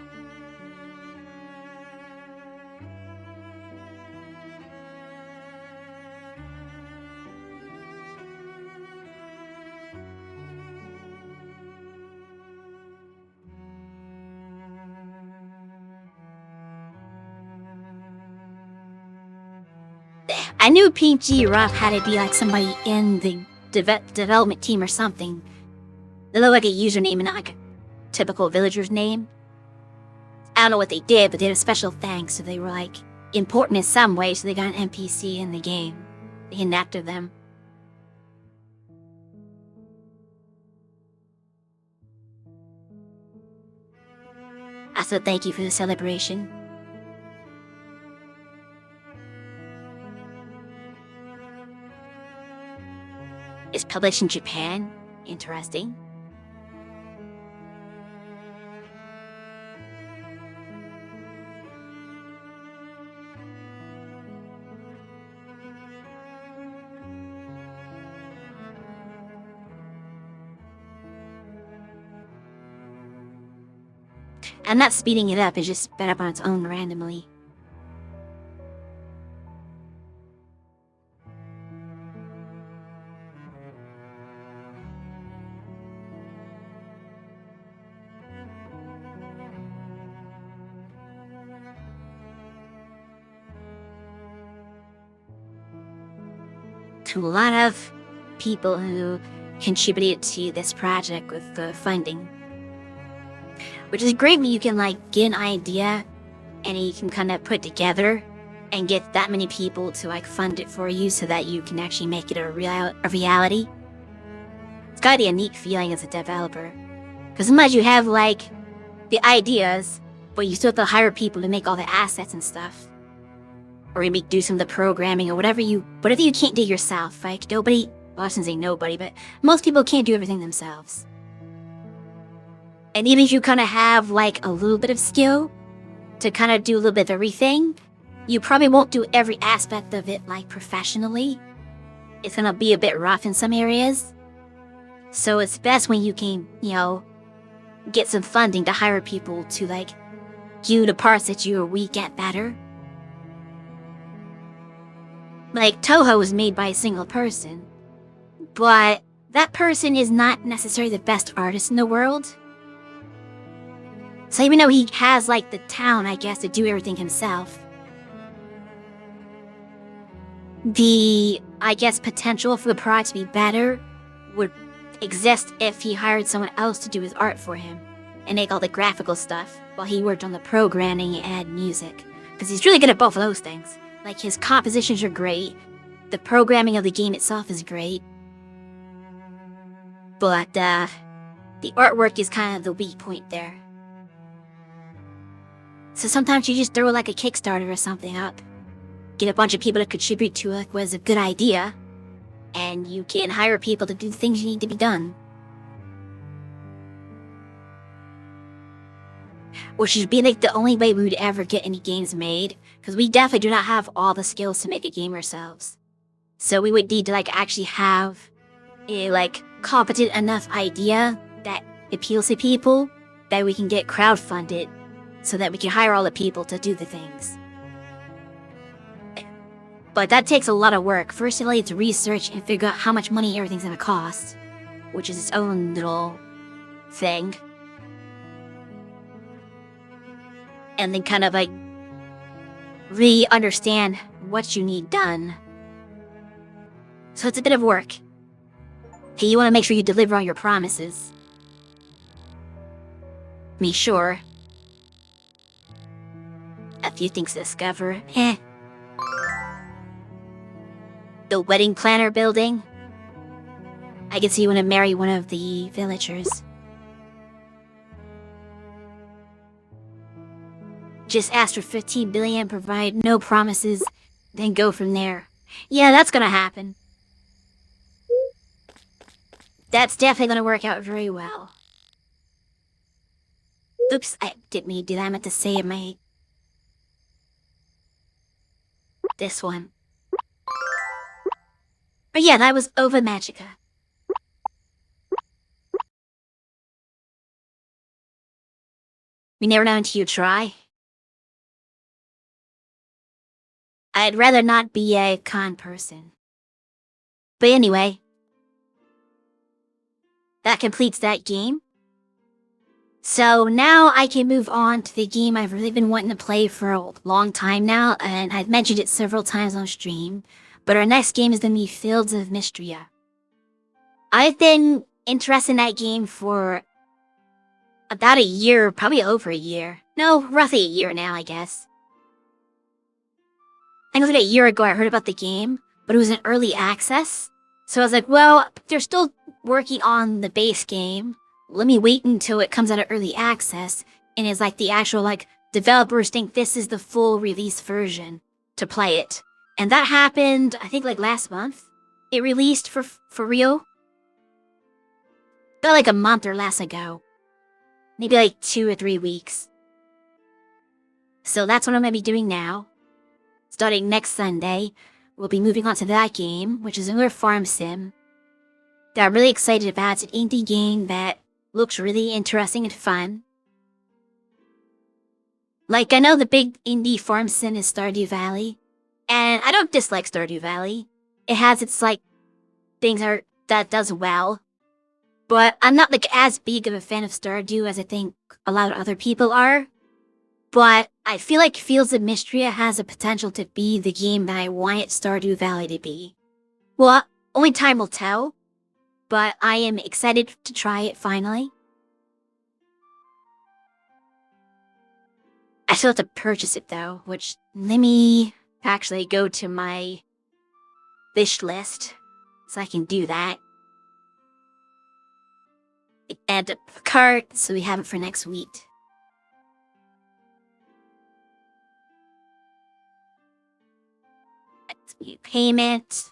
I knew PG Rough had to be like somebody in the development team or something. They look like a username and not like a typical villager's name. I don't know what they did, but they had a special thanks, so they were like important in some way, so they got an NPC in the game. They inactive them. I said thank you for the celebration. It's published in Japan. Interesting. I'm not speeding it up, it's just sped up on its own randomly. to a lot of people who contributed to this project with the funding. Which is great when you can like get an idea and you can kind of put together and get that many people to like fund it for you so that you can actually make it a reality. It's gotta be a neat feeling as a developer. Because sometimes you have like the ideas, but you still have to hire people to make all the assets and stuff. Or maybe do some of the programming or whatever you can't do yourself. Like nobody, well I shouldn't say nobody, but most people can't do everything themselves. And even if you kind of have like a little bit of skill to kind of do a little bit of everything, you probably won't do every aspect of it like professionally. It's gonna be a bit rough in some areas. So it's best when you can, get some funding to hire people to like do the parts that you are weak at better. Like Toho was made by a single person, but that person is not necessarily the best artist in the world. So even though he has like the talent, I guess, to do everything himself, the, I guess, potential for the product to be better would exist if he hired someone else to do his art for him and make all the graphical stuff while he worked on the programming and music. Because he's really good at both of those things. Like his compositions are great, the programming of the game itself is great, but the artwork is kind of the weak point there. So sometimes you just throw like a Kickstarter or something up, get a bunch of people to contribute to it was a good idea, and you can hire people to do the things you need to be done. Which would be like the only way we would ever get any games made, because we definitely do not have all the skills to make a game ourselves. So we would need to like actually have a like competent enough idea that appeals to people that we can get crowdfunded so that we can hire all the people to do the things. But that takes a lot of work. First, you need to research and figure out how much money everything's gonna cost, which is its own little thing. And then kind of like really understand what you need done. So it's a bit of work. Hey, you want to make sure you deliver on your promises. Me sure. A few things to discover. The wedding planner building. I can see you want to marry one of the villagers. Just ask for 15 billion, provide no promises, then go from there. Yeah, that's gonna happen. That's definitely gonna work out very well. Oops, I didn't mean to do that. I meant to say my... this one. But yeah, that was Ova Magica. We never know until you try. I'd rather not be a con person. But anyway, that completes that game. So now I can move on to the game I've really been wanting to play for a long time now, and I've mentioned it several times on stream. But our next game is going to be Fields of Mystria. I've been interested in that game for about a year, probably over a year. No, roughly a year now, I guess. I think it was like a year ago I heard about the game, but it was in early access. So I was like, well, they're still working on the base game. Let me wait until it comes out of early access and is like the actual like developers think this is the full release version to play it. And that happened, I think like last month. It released for real. About like a month or less ago. Maybe like 2 or 3 weeks. So that's what I'm going to be doing now. Starting next Sunday, we'll be moving on to that game, which is another farm sim that I'm really excited about. It's an indie game that looks really interesting and fun. Like, I know the big indie farm sim is Stardew Valley, and I don't dislike Stardew Valley. It has its, like, things that does well, but I'm not, like, as big of a fan of Stardew as I think a lot of other people are. But I feel like Fields of Mystria has the potential to be the game that I wanted Stardew Valley to be. Well, only time will tell, but I am excited to try it finally. I still have to purchase it though, which let me actually go to my wish list so I can do that. Add to the cart so we have it for next week. Let's be payment.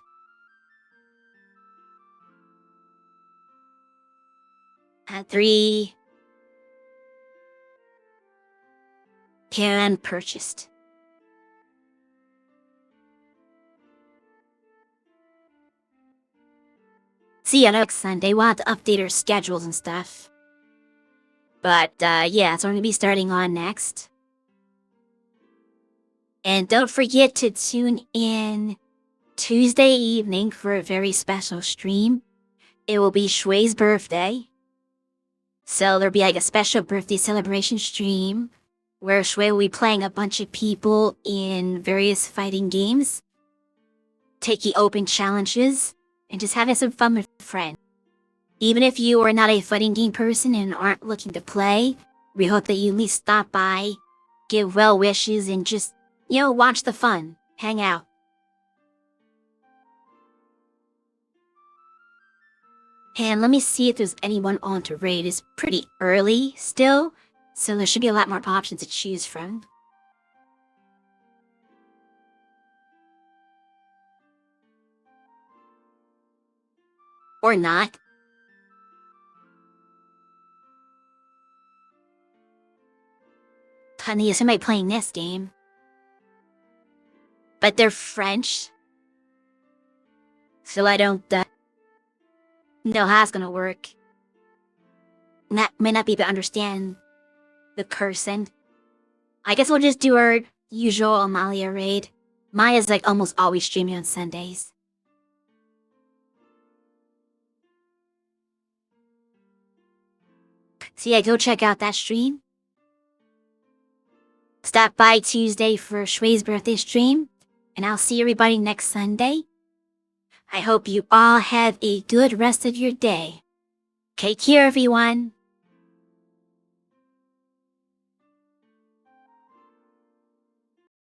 Add 3. And purchased. See you next Sunday. We'll have to update our schedules and stuff. But, yeah, so we're gonna be starting on next. And don't forget to tune in Tuesday evening for a very special stream. It will be Shui's birthday. So there'll be like a special birthday celebration stream where Shui will be playing a bunch of people in various fighting games, taking open challenges, and just having some fun with friends. Even if you are not a fighting game person and aren't looking to play, we hope that you at least stop by, give well wishes, and just, watch the fun, hang out. And let me see if there's anyone on to raid. It's pretty early still, so there should be a lot more options to choose from. Or not. Honey, is somebody playing this game? But they're French. So I don't know how it's gonna work. That may not be able to understand the cursing. I guess we'll just do our usual Amalia raid. Maya's like almost always streaming on Sundays. So yeah, go check out that stream. Stop by Tuesday for Shui's birthday stream, and I'll see everybody next Sunday. I hope you all have a good rest of your day. Take care, everyone.